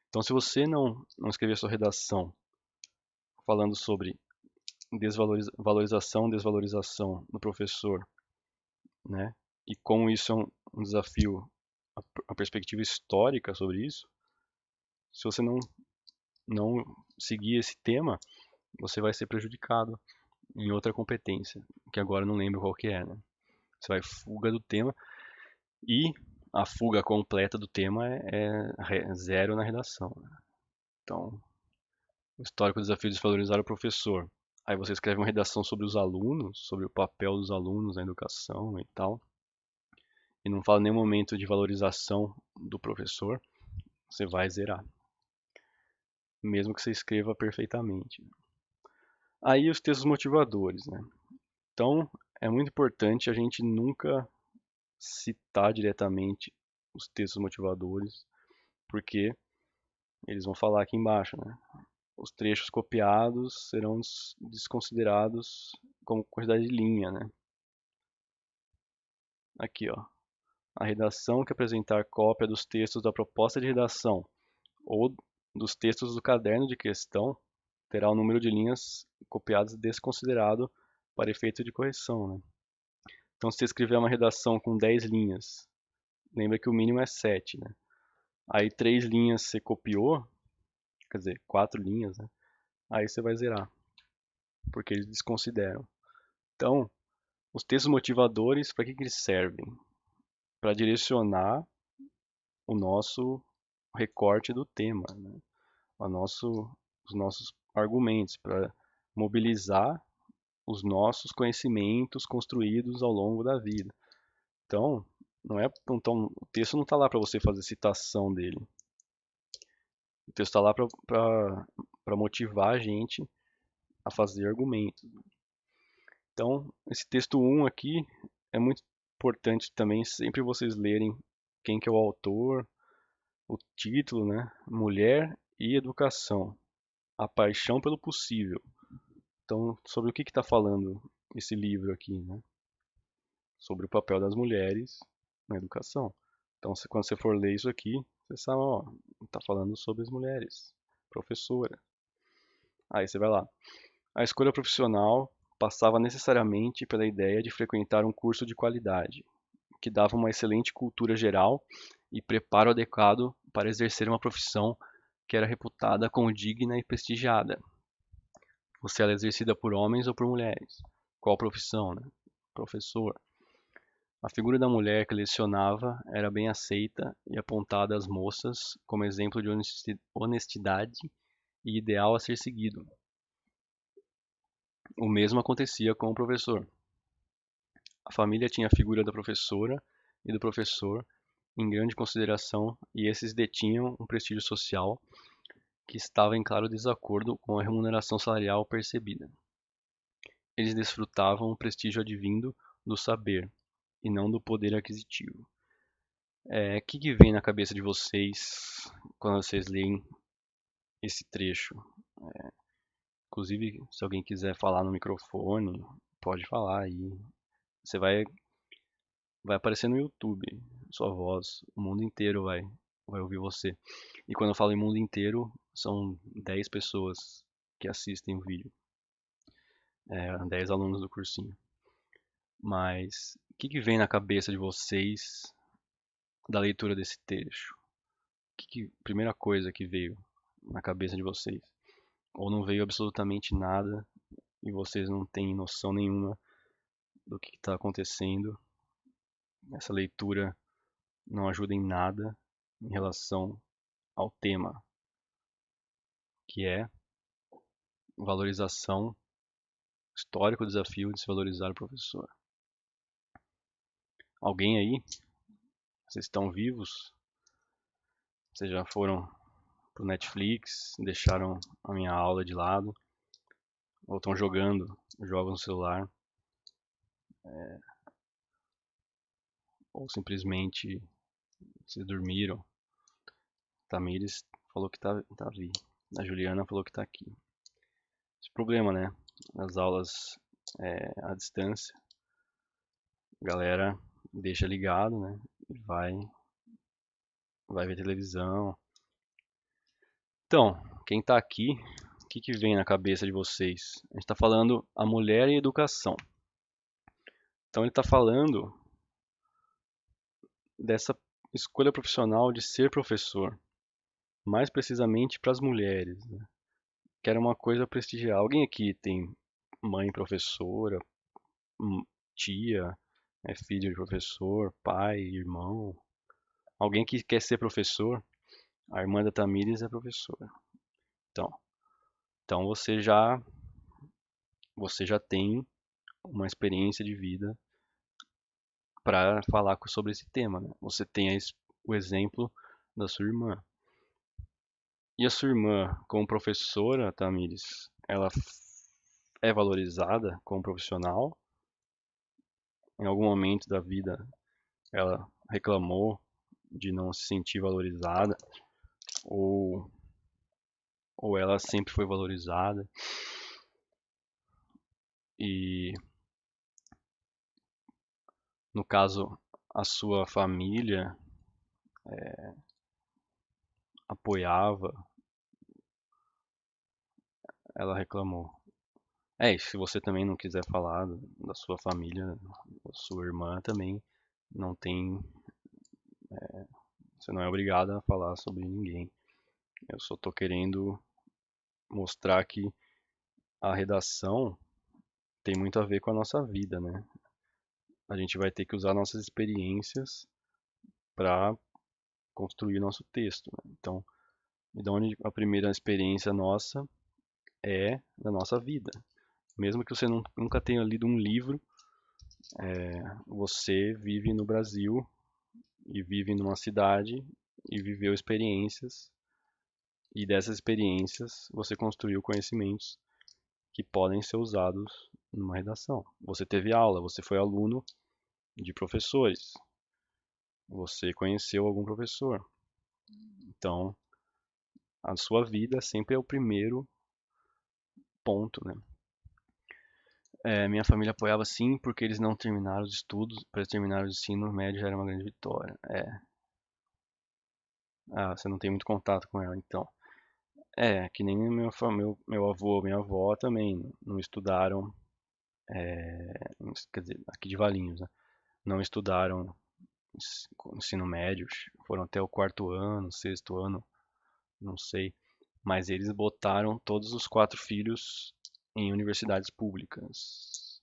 Speaker 1: Então, se você não escrever sua redação falando sobre valorização, desvalorização do professor, né? E como isso é um desafio, a perspectiva histórica sobre isso, se você não seguir esse tema, você vai ser prejudicado em outra competência, que agora eu não lembro qual que é, né? Você vai fuga do tema e a fuga completa do tema é zero na redação, né? Então, o histórico desafio de desvalorizar o professor. Aí você escreve uma redação sobre os alunos, sobre o papel dos alunos na educação e tal, e não fala em nenhum momento de valorização do professor, você vai zerar, mesmo que você escreva perfeitamente. Aí os textos motivadores, né? Então, é muito importante a gente nunca citar diretamente os textos motivadores, porque eles vão falar aqui embaixo, né? Os trechos copiados serão desconsiderados como quantidade de linha, né? Aqui, ó. A redação que apresentar cópia dos textos da proposta de redação ou dos textos do caderno de questão terá o número de linhas copiadas desconsiderado para efeito de correção, né? Então, se você escrever uma redação com 10 linhas, lembra que o mínimo é 7, né? Aí 3 linhas você copiou, quer dizer, 4 linhas, né? Aí você vai zerar, porque eles desconsideram. Então, os textos motivadores, para que eles servem? Para direcionar o nosso recorte do tema, né? Os nossos argumentos, para mobilizar os nossos conhecimentos construídos ao longo da vida. Então, não é, então o texto não está lá para você fazer citação dele. O texto está lá para motivar a gente a fazer argumentos. Então, esse texto 1 aqui é muito importante também sempre vocês lerem quem que é o autor, o título, né? Mulher e Educação. A Paixão pelo Possível. Então, sobre o que está falando esse livro aqui, né? Sobre o papel das mulheres na educação. Então, quando você for ler isso aqui, você sabe, ó, está falando sobre as mulheres, professora. Aí você vai lá. A escolha profissional passava necessariamente pela ideia de frequentar um curso de qualidade, que dava uma excelente cultura geral e preparo adequado para exercer uma profissão que era reputada como digna e prestigiada. Fosse ela exercida por homens ou por mulheres. Qual profissão, né? Professor. A figura da mulher que lecionava era bem aceita e apontada às moças como exemplo de honestidade e ideal a ser seguido. O mesmo acontecia com o professor. A família tinha a figura da professora e do professor em grande consideração e esses detinham um prestígio social que estava em claro desacordo com a remuneração salarial percebida. eles desfrutavam o prestígio advindo do saber e não do poder aquisitivo. O que vem na cabeça de vocês quando vocês leem esse trecho? Inclusive, se alguém quiser falar no microfone, pode falar aí. Você vai aparecer no YouTube, sua voz, o mundo inteiro vai ouvir você. E quando eu falo em mundo inteiro, são 10 pessoas que assistem o vídeo, 10 alunos do cursinho. Mas o que vem na cabeça de vocês da leitura desse trecho? Primeira coisa que veio na cabeça de vocês? Ou não veio absolutamente nada e vocês não têm noção nenhuma do que está acontecendo? Essa leitura não ajuda em nada em relação ao tema, que é valorização, histórico desafio de se valorizar o professor. Alguém aí? Vocês estão vivos? Vocês já foram pro Netflix, deixaram a minha aula de lado, ou estão jogando jogos no celular, ou simplesmente vocês dormiram. Tamires falou que tá ali. A Juliana falou que tá aqui. Esse problema, né? As aulas à distância, a galera deixa ligado, né? E vai ver televisão. Então, quem tá aqui, o que vem na cabeça de vocês? A gente tá falando a mulher e a educação. Então ele tá falando dessa escolha profissional de ser professor, mais precisamente para as mulheres, né? Que era uma coisa a prestigiar. Alguém aqui tem mãe professora, tia, é filho de professor, pai, irmão? Alguém que quer ser professor? A irmã da Tamires é professora. Então, então você já tem uma experiência de vida para falar sobre esse tema, né? Você tem o exemplo da sua irmã. E a sua irmã, como professora, Tamires, ela é valorizada como profissional? Em algum momento da vida ela reclamou de não se sentir valorizada? Ou, ou ela sempre foi valorizada? E, no caso, a sua família apoiava, ela reclamou. E se você também não quiser falar da sua família, da sua irmã também, não tem, você não é obrigada a falar sobre ninguém. Eu só tô querendo mostrar que a redação tem muito a ver com a nossa vida, né? A gente vai ter que usar nossas experiências para construir nosso texto, né? Então, onde a primeira experiência nossa é da nossa vida. Mesmo que você nunca tenha lido um livro, você vive no Brasil e vive numa cidade e viveu experiências, e dessas experiências você construiu conhecimentos que podem ser usados numa redação. Você teve aula, você foi aluno de professores, você conheceu algum professor. Então, a sua vida sempre é o primeiro ponto, né? Minha família apoiava sim, porque eles não terminaram os estudos, para terminar o ensino médio já era uma grande vitória. Você não tem muito contato com ela, então. Que nem meu avô, minha avó também não estudaram, quer dizer, aqui de Valinhos, né? Não estudaram ensino médio, foram até o quarto ano, sexto ano, não sei. Mas eles botaram todos os 4 filhos em universidades públicas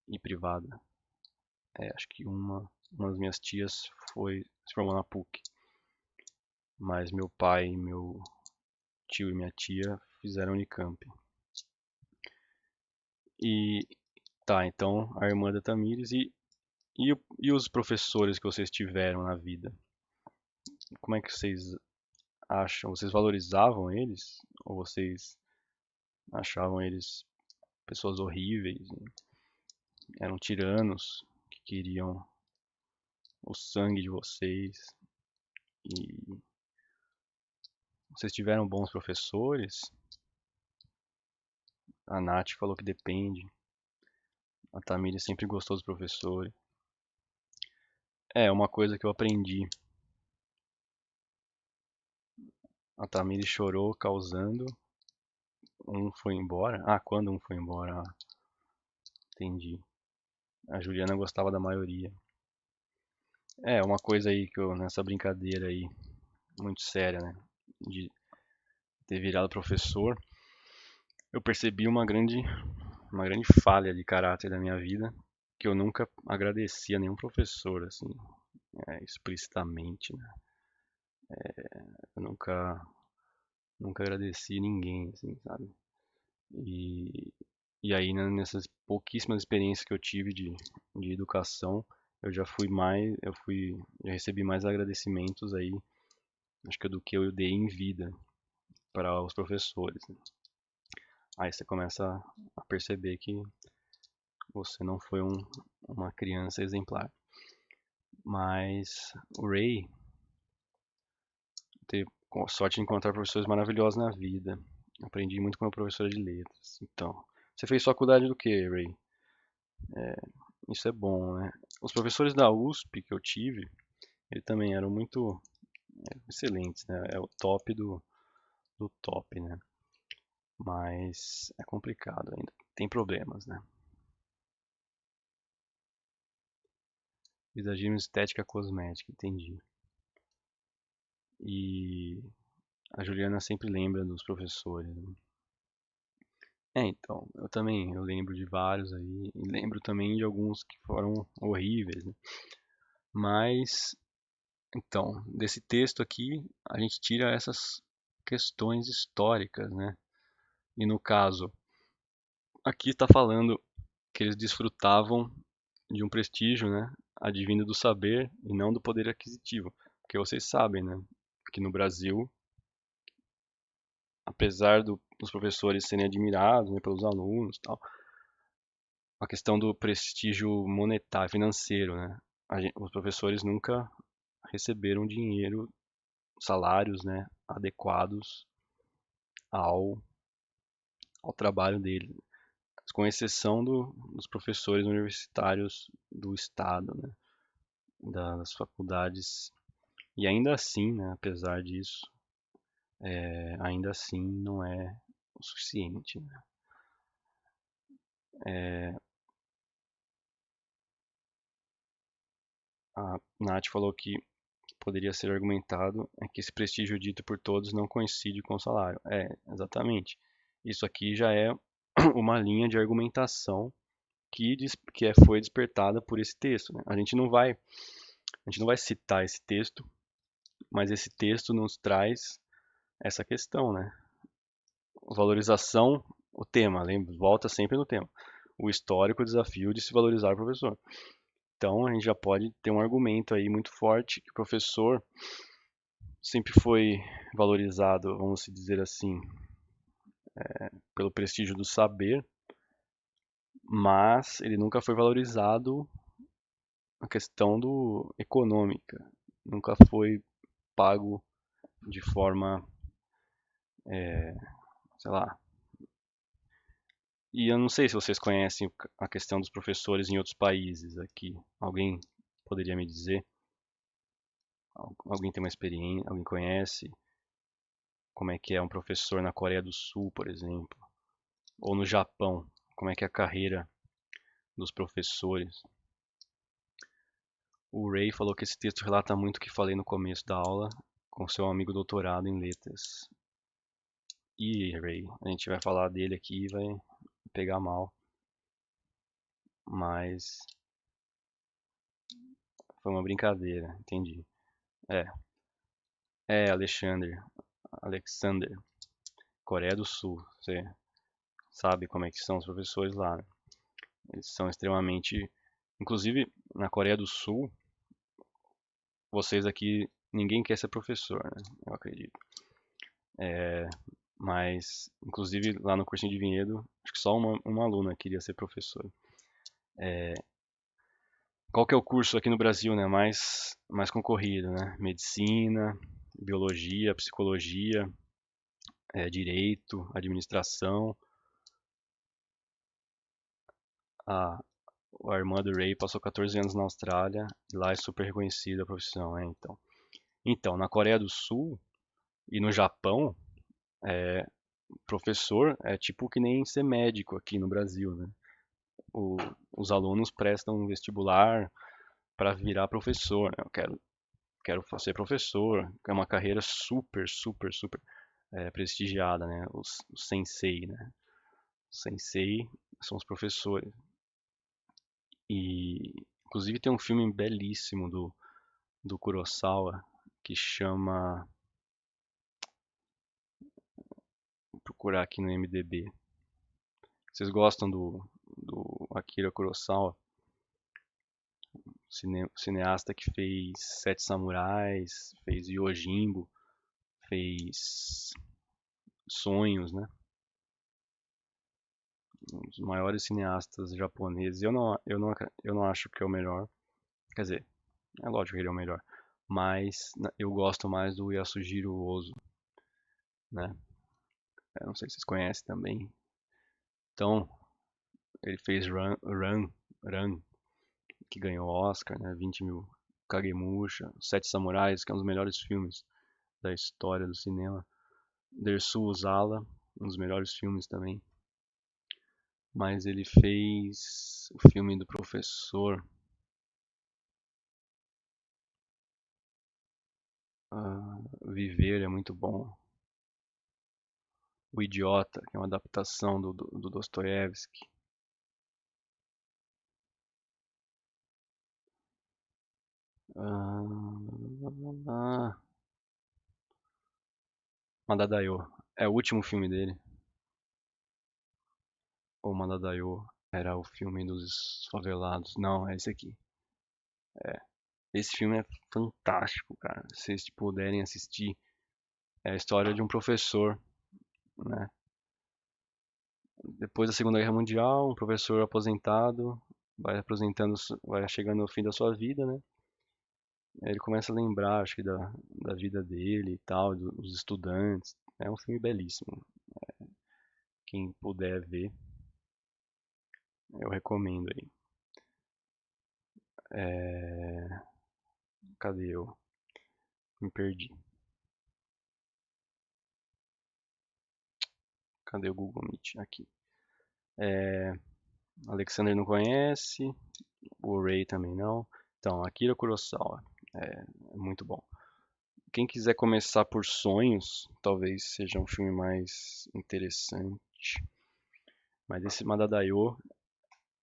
Speaker 1: e privadas. Acho que uma das minhas tias se formou na PUC. Mas meu pai, meu tio e minha tia fizeram Unicamp. E tá, então a irmã da Tamires e os professores que vocês tiveram na vida? Como é que vocês acham? Vocês valorizavam eles? Ou vocês achavam eles pessoas horríveis, eram tiranos que queriam o sangue de vocês. E vocês tiveram bons professores? A Nath falou que depende. A Tamires sempre gostou dos professores. É, uma coisa que eu aprendi. A Tamires chorou causando. Um foi embora. Ah, quando um foi embora? Ah, entendi. A Juliana gostava da maioria. É, uma coisa aí que eu, nessa brincadeira aí, muito séria, né? De ter virado professor, eu percebi uma grande falha de caráter da minha vida, que eu nunca agradeci a nenhum professor, assim, explicitamente, né? Eu nunca agradeci ninguém, assim, sabe? E, e aí, né, nessas pouquíssimas experiências que eu tive de educação, eu já recebi mais agradecimentos aí, acho que do que eu dei em vida para os professores, né? Aí você começa a perceber que você não foi uma criança exemplar. Mas o Ray teve sorte de encontrar professores maravilhosos na vida. Aprendi muito com a professora de letras. Então, você fez faculdade do que, Ray? Isso é bom, né? Os professores da USP que eu tive, eles também eram muito excelentes, né? É o top do top, né? Mas é complicado ainda. Tem problemas, né? Exagero estética cosmética, entendi. E a Juliana sempre lembra dos professores, né? É, então, eu lembro de vários aí, e lembro também de alguns que foram horríveis, né? Mas, então, desse texto aqui, a gente tira essas questões históricas, né? E no caso, aqui está falando que eles desfrutavam de um prestígio, né? Advindo do saber e não do poder aquisitivo. Porque vocês sabem, né? Que no Brasil, apesar dos professores serem admirados, né, pelos alunos e tal, a questão do prestígio monetário, financeiro, né? Os professores nunca receberam dinheiro, salários, né, adequados ao, ao trabalho dele, com exceção dos professores universitários do estado, né, das faculdades. E ainda assim, né, apesar disso, ainda assim não é o suficiente, né? A Nath falou que poderia ser argumentado é que esse prestígio dito por todos não coincide com o salário. É, exatamente. Isso aqui já é uma linha de argumentação foi despertada por esse texto, né? A gente não vai citar esse texto, mas esse texto nos traz essa questão, né? Valorização, o tema, lembra? Volta sempre no tema. O histórico desafio de se valorizar o professor. Então a gente já pode ter um argumento aí muito forte que o professor sempre foi valorizado, vamos dizer assim, pelo prestígio do saber, mas ele nunca foi valorizado a questão do econômica, nunca foi pago de forma, sei lá. E eu não sei se vocês conhecem a questão dos professores em outros países aqui. Alguém poderia me dizer? Alguém tem uma experiência? Alguém conhece como é que é um professor na Coreia do Sul, por exemplo? Ou no Japão? Como é que é a carreira dos professores? O Ray falou que esse texto relata muito o que falei no começo da aula com seu amigo doutorado em letras. E Ray, a gente vai falar dele aqui e vai pegar mal, mas foi uma brincadeira, entendi. É, Alexander, Coreia do Sul. Você sabe como é que são os professores lá, né? Eles são extremamente, inclusive na Coreia do Sul, vocês aqui ninguém quer ser professor, né? Eu acredito. Mas, inclusive, lá no cursinho de vinhedo, acho que só uma aluna queria ser professora. Qual que é o curso aqui no Brasil, né, mais concorrido, né? Medicina, biologia, psicologia, direito, administração. A, a irmã do Ray passou 14 anos na Austrália e lá é super reconhecida a profissão, então. Então, na Coreia do Sul e no Japão, professor é tipo que nem ser médico aqui no Brasil, né? O- os alunos prestam um vestibular para virar professor, né? Quero ser professor, é uma carreira super, super, super prestigiada, né? Os sensei, né? Os sensei são os professores. E, inclusive, tem um filme belíssimo do Kurosawa que chama. Vou procurar aqui no IMDb. Vocês gostam do Akira Kurosawa? Cineasta que fez Sete Samurais, fez Yojimbo, fez Sonhos, né? Um dos maiores cineastas japoneses. Eu não acho que é o melhor. Quer dizer, é lógico que ele é o melhor. Mas eu gosto mais do Yasujiro Ozu, né? Eu não sei se vocês conhecem também. Então, ele fez Run, que ganhou Oscar, né? 20 mil Kagemusha, Sete Samurais, que é um dos melhores filmes da história do cinema. Dersu Uzala, um dos melhores filmes também. Mas ele fez o filme do professor. Viver é muito bom. O Idiota, que é uma adaptação do Dostoiévski. Ah, Madadayo. É o último filme dele. Ou Madadayo era o filme dos favelados. Não, é esse aqui. Esse filme é fantástico, cara. Se vocês puderem assistir, é a história de um professor, né? Depois da Segunda Guerra Mundial, um professor aposentado vai chegando ao fim da sua vida, né? Aí ele começa a lembrar, acho que da vida dele e tal, dos estudantes. É um filme belíssimo. Quem puder ver, eu recomendo aí. É... Cadê eu? Me perdi. Cadê o Google Meet? Aqui. Alexander não conhece, o Ray também não. Então, Akira Kurosawa. É muito bom. Quem quiser começar por Sonhos, talvez seja um filme mais interessante. Mas esse Madadayo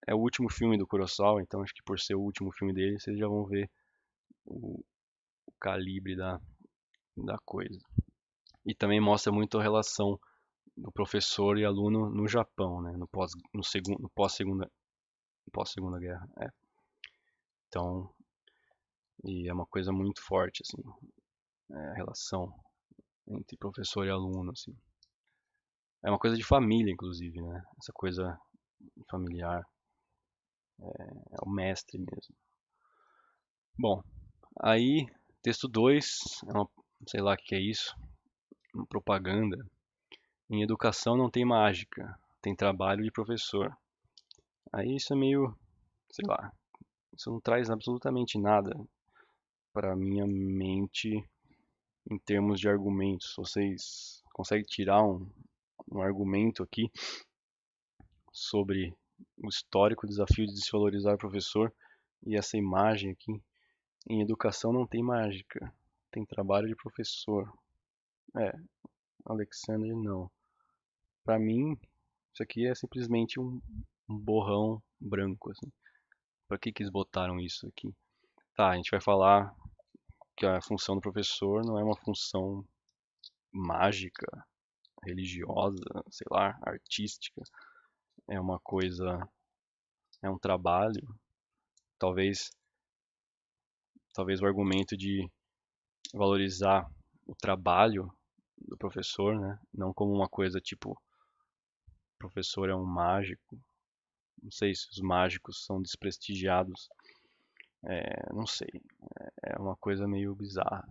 Speaker 1: é o último filme do Kurosawa, então acho que por ser o último filme dele, vocês já vão ver o, o calibre da coisa. E também mostra muito a relação do professor e aluno no Japão, né? No pós-segunda guerra. Então, e é uma coisa muito forte, assim, a relação entre professor e aluno, assim. É uma coisa de família, inclusive, né? Essa coisa familiar. É o mestre mesmo. Bom, aí, texto 2 sei lá o que é isso, uma propaganda. Em educação não tem mágica, tem trabalho de professor. Aí isso é meio, sei lá, isso não traz absolutamente nada para minha mente em termos de argumentos. Vocês conseguem tirar um argumento aqui sobre o histórico desafio de desvalorizar o professor e essa imagem aqui? Em educação não tem mágica, tem trabalho de professor. É, Alexander não. Para mim, isso aqui é simplesmente um borrão branco, assim. Para que eles botaram isso aqui? Tá, a gente vai falar que a função do professor não é uma função mágica, religiosa, sei lá, artística. É uma coisa, é um trabalho. Talvez, talvez o argumento de valorizar o trabalho do professor, né? Não como uma coisa tipo, professor é um mágico. Não sei se os mágicos são desprestigiados. Não sei. É uma coisa meio bizarra.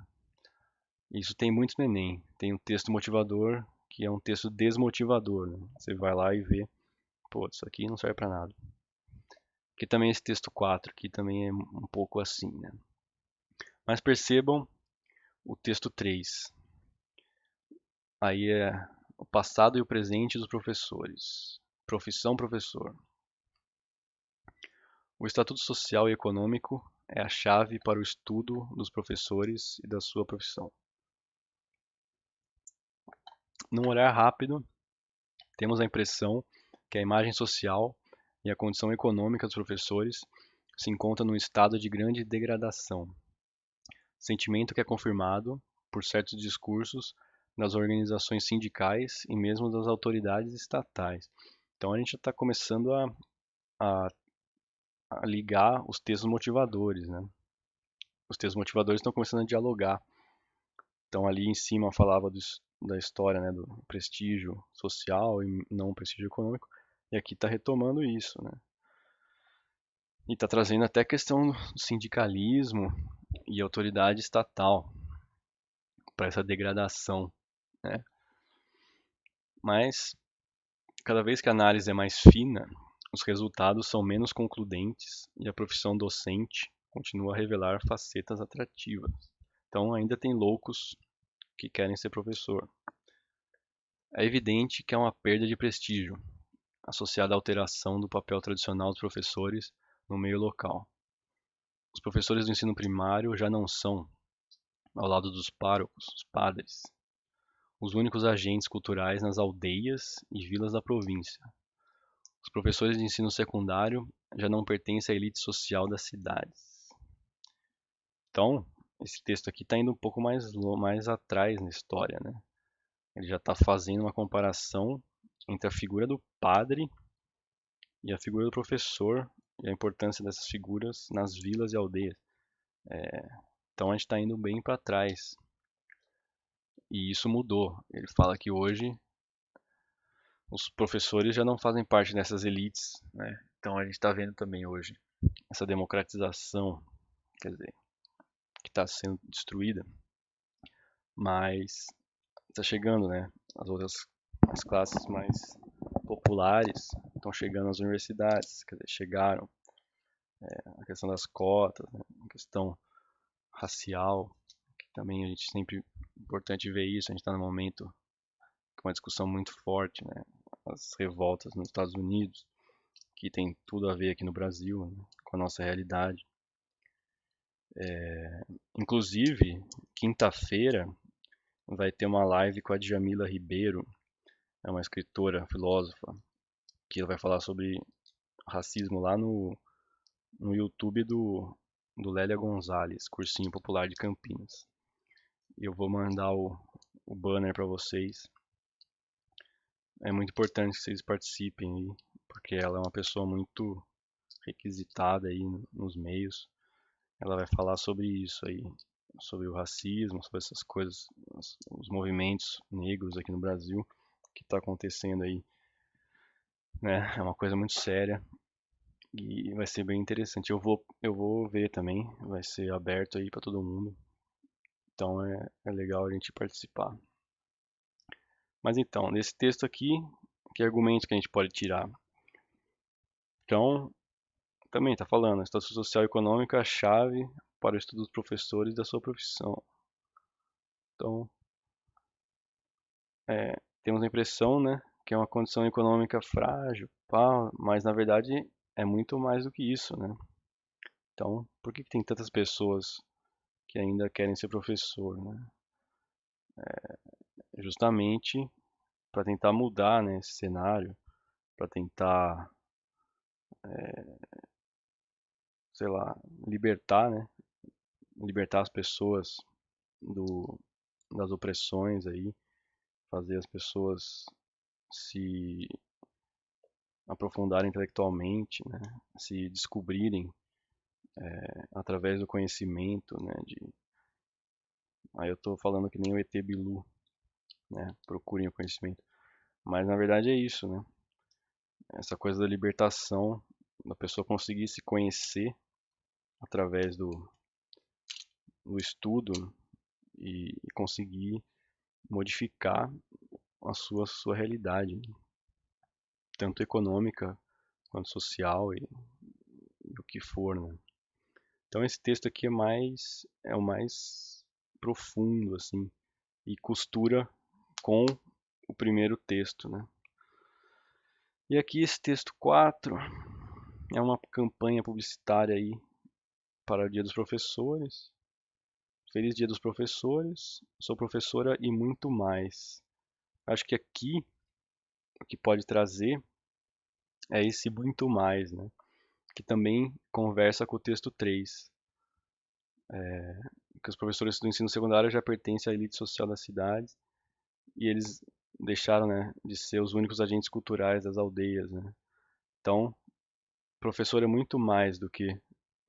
Speaker 1: Isso tem muito no Enem. Tem um texto motivador que é um texto desmotivador, né? Você vai lá e vê, pô, isso aqui não serve pra nada. Que também esse texto 4 aqui também é um pouco assim, né? Mas percebam o texto 3. Aí é o passado e o presente dos professores. Profissão professor. O estatuto social e econômico é a chave para o estudo dos professores e da sua profissão. Num olhar rápido, temos a impressão que a imagem social e a condição econômica dos professores se encontram num estado de grande degradação, sentimento que é confirmado por certos discursos das organizações sindicais e mesmo das autoridades estatais. Então a gente está começando a, a ligar os textos motivadores, né? Os textos motivadores estão começando a dialogar. Então ali em cima falava da história, né, do prestígio social e não prestígio econômico, e aqui está retomando isso, né? E está trazendo até a questão do sindicalismo e autoridade estatal para essa degradação, né? Mas cada vez que a análise é mais fina, os resultados são menos concludentes e a profissão docente continua a revelar facetas atrativas. Então ainda tem loucos que querem ser professor. É evidente que há uma perda de prestígio associada à alteração do papel tradicional dos professores no meio local. Os professores do ensino primário já não são, ao lado dos párocos, os padres, os únicos agentes culturais nas aldeias e vilas da província. Os professores de ensino secundário já não pertencem à elite social das cidades. Então, esse texto aqui está indo um pouco mais atrás na história, né? Ele já está fazendo uma comparação entre a figura do padre e a figura do professor e a importância dessas figuras nas vilas e aldeias. Então a gente está indo bem para trás. E isso mudou. Ele fala que hoje os professores já não fazem parte dessas elites, né? Então a gente está vendo também hoje essa democratização, quer dizer, que está sendo destruída, mas está chegando, né? As classes mais populares estão chegando às universidades, quer dizer, chegaram. A questão das cotas, né? A questão racial, que também a gente sempre é importante ver isso. A gente está num momento com uma discussão muito forte, né? As revoltas nos Estados Unidos, que tem tudo a ver aqui no Brasil, né? Com a nossa realidade. Inclusive, quinta-feira vai ter uma live com a Djamila Ribeiro, é uma escritora, filósofa, que ela vai falar sobre racismo lá no YouTube do Lélia Gonzalez, Cursinho Popular de Campinas. E eu vou mandar o banner para vocês. É muito importante que vocês participem aí, porque ela é uma pessoa muito requisitada aí nos meios. Ela vai falar sobre isso aí, sobre o racismo, sobre essas coisas, os movimentos negros aqui no Brasil, que está acontecendo aí, né? É uma coisa muito séria e vai ser bem interessante. Eu vou ver também, vai ser aberto aí para todo mundo. Então é legal a gente participar. Mas então, nesse texto aqui, que argumentos que a gente pode tirar? Então, também está falando, a situação social e econômica é a chave para o estudo dos professores da sua profissão. Então, temos a impressão, né, que é uma condição econômica frágil, pá, mas na verdade é muito mais do que isso, né? Então, por que que tem tantas pessoas que ainda querem ser professor, né? Justamente para tentar mudar, né, esse cenário, para tentar, sei lá, libertar, né? Libertar as pessoas do, das opressões aí, fazer as pessoas se aprofundarem intelectualmente, né? Se descobrirem através do conhecimento, né? Aí eu tô falando que nem o ET Bilu, né? Procurem o conhecimento. Mas na verdade é isso, né? Essa coisa da libertação, da pessoa conseguir se conhecer através do estudo e conseguir modificar a sua realidade, tanto econômica quanto social e o que for, né? Então esse texto aqui é o mais profundo assim e costura com o primeiro texto, né? E aqui esse texto 4 é uma campanha publicitária aí para o Dia dos Professores. Feliz Dia dos Professores, sou professora e muito mais. Acho que aqui o que pode trazer é esse muito mais, né? Que também conversa com o texto 3, que os professores do ensino secundário já pertencem à elite social da cidade e eles deixaram, né, de ser os únicos agentes culturais das aldeias, né? Então, professor é muito mais do que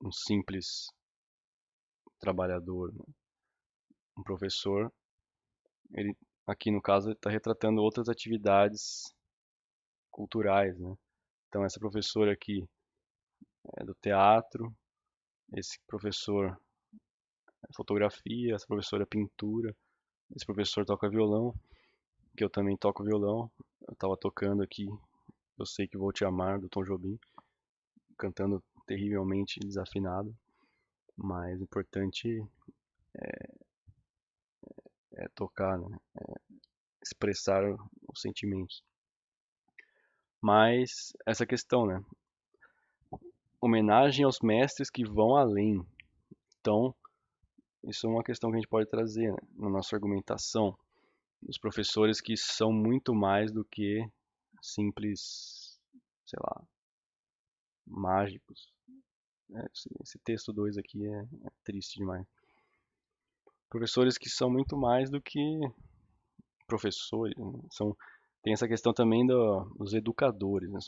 Speaker 1: um simples trabalhador, né? Um professor, ele aqui no caso está retratando outras atividades culturais, né? Então essa professora aqui é do teatro, esse professor é fotografia, essa professora é pintura, esse professor toca violão, que eu também toco violão. Eu estava tocando aqui, eu sei que vou te amar do Tom Jobim, cantando terrivelmente desafinado, mas o importante é tocar, né? Expressar os sentimentos. Mas essa questão, né? Homenagem aos mestres que vão além. Então, isso é uma questão que a gente pode trazer, né, na nossa argumentação. Os professores que são muito mais do que simples, sei lá, mágicos. Esse texto 2 aqui é triste demais. Professores que são muito mais do que professores, né? Tem essa questão também dos educadores, né?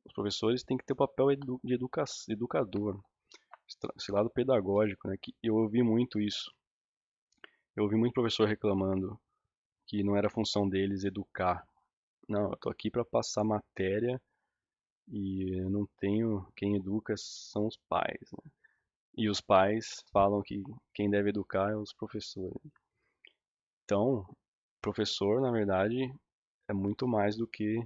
Speaker 1: Os professores têm que ter o papel de educador, esse lado pedagógico, né? Que eu ouvi muito isso. Eu ouvi muito professor reclamando que não era função deles educar. Não, eu tô aqui para passar matéria e eu não tenho quem educa são os pais, né? E os pais falam que quem deve educar é os professores. Então, professor, na verdade, é muito mais do que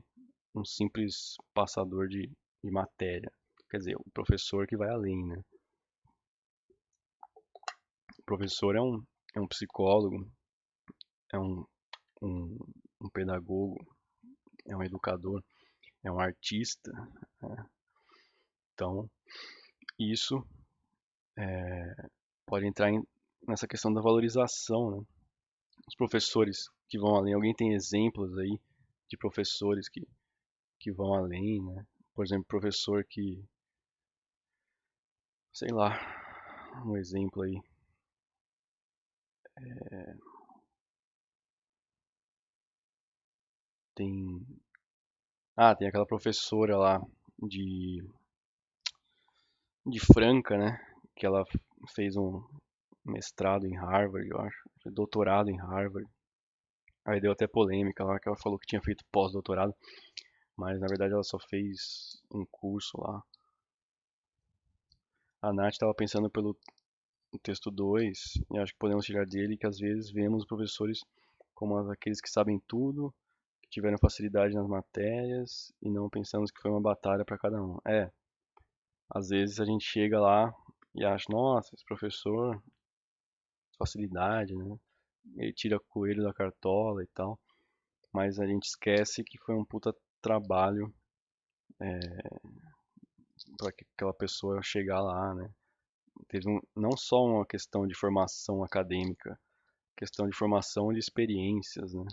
Speaker 1: um simples passador de matéria. Quer dizer, o professor que vai além, né? O professor é um psicólogo, é um, um pedagogo, é um educador, é um artista, né? Então, isso pode entrar nessa questão da valorização, né? Os professores que vão além. Alguém tem exemplos aí de professores que vão além, né? Por exemplo, professor que, sei lá, um exemplo aí. Tem, tem aquela professora lá de, de Franca, né? Que ela fez um mestrado em Harvard, eu acho, doutorado em Harvard. Aí deu até polêmica lá, que ela falou que tinha feito pós-doutorado, mas na verdade ela só fez um curso lá. A Nath estava pensando pelo texto 2 e acho que podemos tirar dele que às vezes vemos os professores como aqueles que sabem tudo, que tiveram facilidade nas matérias e não pensamos que foi uma batalha para cada um. Às vezes a gente chega lá e acha, nossa, esse professor, facilidade, né? Ele tira coelho da cartola e tal, mas a gente esquece que foi um puta trabalho para aquela pessoa chegar lá, né? Teve não só uma questão de formação acadêmica, questão de formação de experiências, né?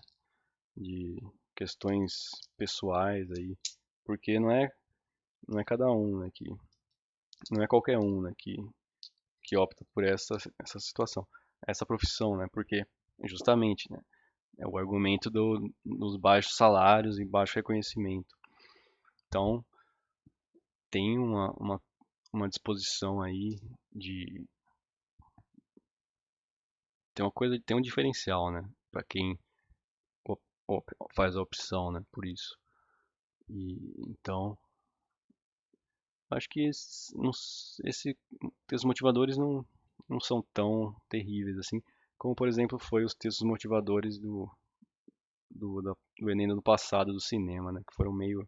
Speaker 1: De questões pessoais aí, porque não é cada um, né, que não é qualquer um, né, que opta por essa situação, essa profissão, né? Porque justamente, né, é o argumento dos baixos salários e baixo reconhecimento. Então, tem uma disposição aí de tem uma coisa, tem um diferencial, né, para quem faz a opção, né, por isso. E então, acho que esses motivadores não são tão terríveis assim, como por exemplo foi os textos motivadores do Enem do passado do cinema, né, que foram meio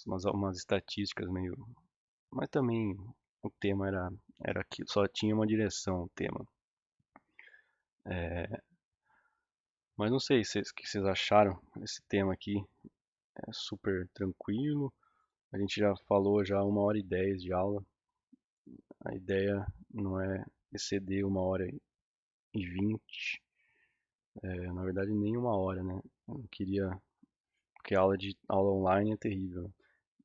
Speaker 1: umas estatísticas meio, mas também o tema era aquilo, só tinha uma direção o tema. É, mas não sei o que vocês acharam desse tema aqui. É super tranquilo. A gente já falou já 1h10 de aula. A ideia não é exceder 1h20. Na verdade, nem 1 hora, né? Eu não queria, porque aula online é terrível,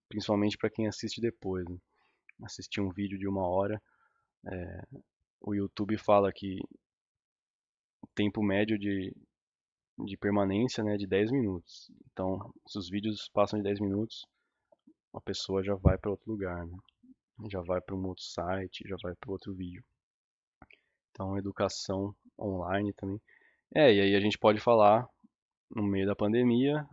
Speaker 1: principalmente para quem assiste depois, né? Assistir um vídeo de 1 hora, o YouTube fala que o tempo médio de permanência, né, é de 10 minutos. Então, se os vídeos passam de 10 minutos, a pessoa já vai para outro lugar, né? Já vai para um outro site, já vai para outro vídeo. Então, educação online também. E aí a gente pode falar no meio da pandemia,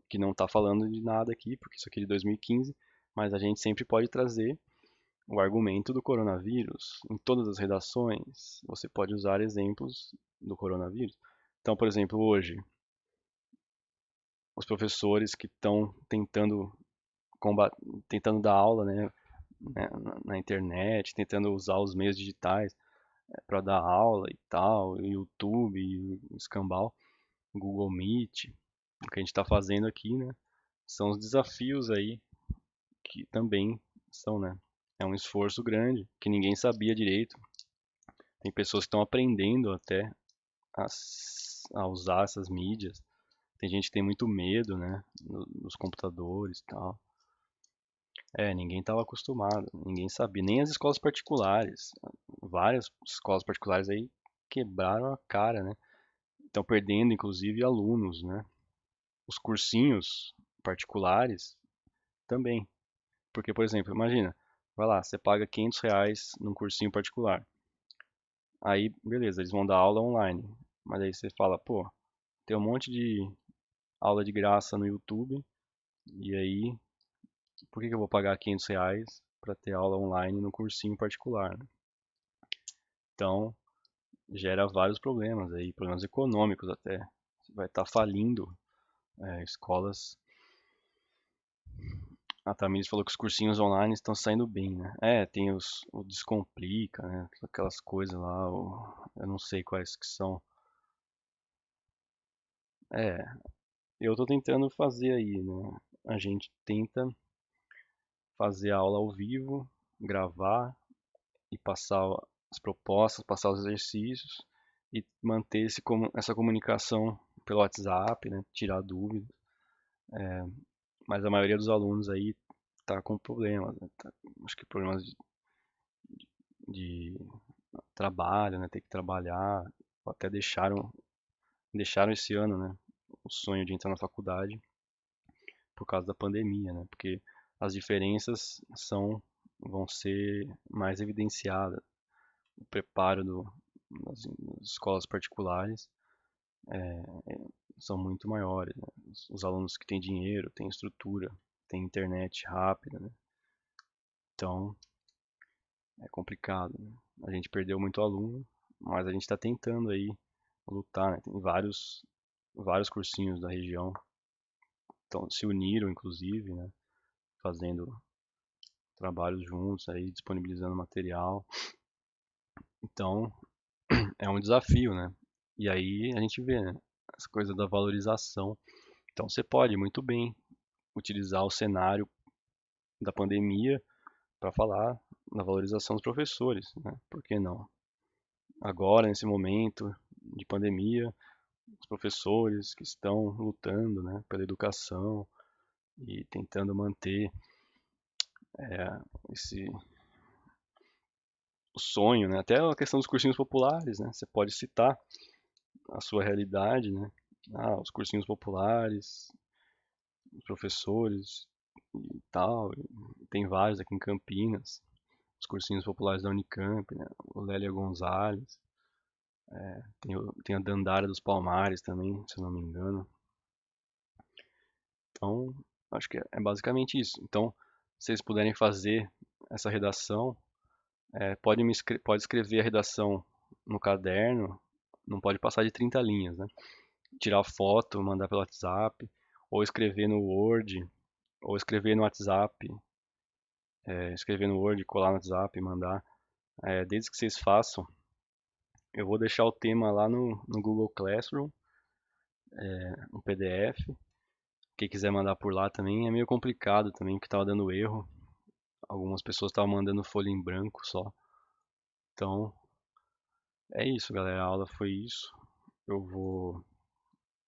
Speaker 1: que não está falando de nada aqui, porque isso aqui é de 2015, mas a gente sempre pode trazer o argumento do coronavírus. Em todas as redações, você pode usar exemplos do coronavírus. Então, por exemplo, hoje, os professores que estão tentando dar aula, né, na internet, tentando usar os meios digitais para dar aula e tal, YouTube, o escambau, Google Meet, o que a gente está fazendo aqui, né? São os desafios aí que também são, né? É um esforço grande que ninguém sabia direito. Tem pessoas que estão aprendendo até a usar essas mídias. Tem gente que tem muito medo, né? Nos computadores e tal. Ninguém estava acostumado, ninguém sabia. Nem as escolas particulares. Várias escolas particulares aí quebraram a cara, né? Estão perdendo, inclusive, alunos, né? Os cursinhos particulares também. Porque, por exemplo, imagina, vai lá, você paga R$ 500 num cursinho particular. Aí, beleza, eles vão dar aula online. Mas aí você fala, pô, tem um monte de aula de graça no YouTube. E aí, por que que eu vou pagar R$ 500 para ter aula online no cursinho particular, né? Então, gera vários problemas aí, problemas econômicos até. Você vai estar falindo escolas. A Tamiris falou que os cursinhos online estão saindo bem, né? Tem o Descomplica, né? Aquelas coisas lá, eu não sei quais que são. É, eu tô tentando fazer aí, né? A gente tenta fazer a aula ao vivo, gravar e passar as propostas, passar os exercícios e manter essa comunicação pelo WhatsApp, né? Tirar dúvidas. Mas a maioria dos alunos aí tá com problemas, né? Acho que problemas de trabalho, né? Ter que trabalhar, ou até deixaram esse ano, né? O sonho de entrar na faculdade por causa da pandemia, né? Porque as diferenças vão ser mais evidenciadas. O preparo das escolas particulares são muito maiores, né? Os alunos que têm dinheiro, têm estrutura, têm internet rápida, né? Então é complicado, né? A gente perdeu muito aluno, mas a gente está tentando aí lutar, né? Tem vários cursinhos da região, então se uniram inclusive, né? Fazendo trabalhos juntos aí, disponibilizando material. Então é um desafio, né? E aí a gente vê, né? Essa coisa da valorização. Então você pode muito bem utilizar o cenário da pandemia para falar da valorização dos professores, né? Por que não? Agora, nesse momento de pandemia, os professores que estão lutando, né, pela educação e tentando manter esse o sonho, né? Até a questão dos cursinhos populares, né? Você pode citar a sua realidade, né? Os cursinhos populares, os professores e tal. Tem vários aqui em Campinas, os cursinhos populares da Unicamp, né? O Lélia Gonzalez. Tem a Dandara dos Palmares também, se eu não me engano. Então, acho que é basicamente isso. Então, se vocês puderem fazer essa redação, pode escrever a redação no caderno, não pode passar de 30 linhas, né? Tirar foto, mandar pelo WhatsApp, ou escrever no Word, ou escrever no WhatsApp, escrever no Word, colar no WhatsApp, mandar. Desde que vocês façam, eu vou deixar o tema lá no Google Classroom, no PDF. Quem quiser mandar por lá também é meio complicado também, porque tava dando erro. Algumas pessoas estavam mandando folha em branco só. Então, é isso, galera. A aula foi isso. Eu vou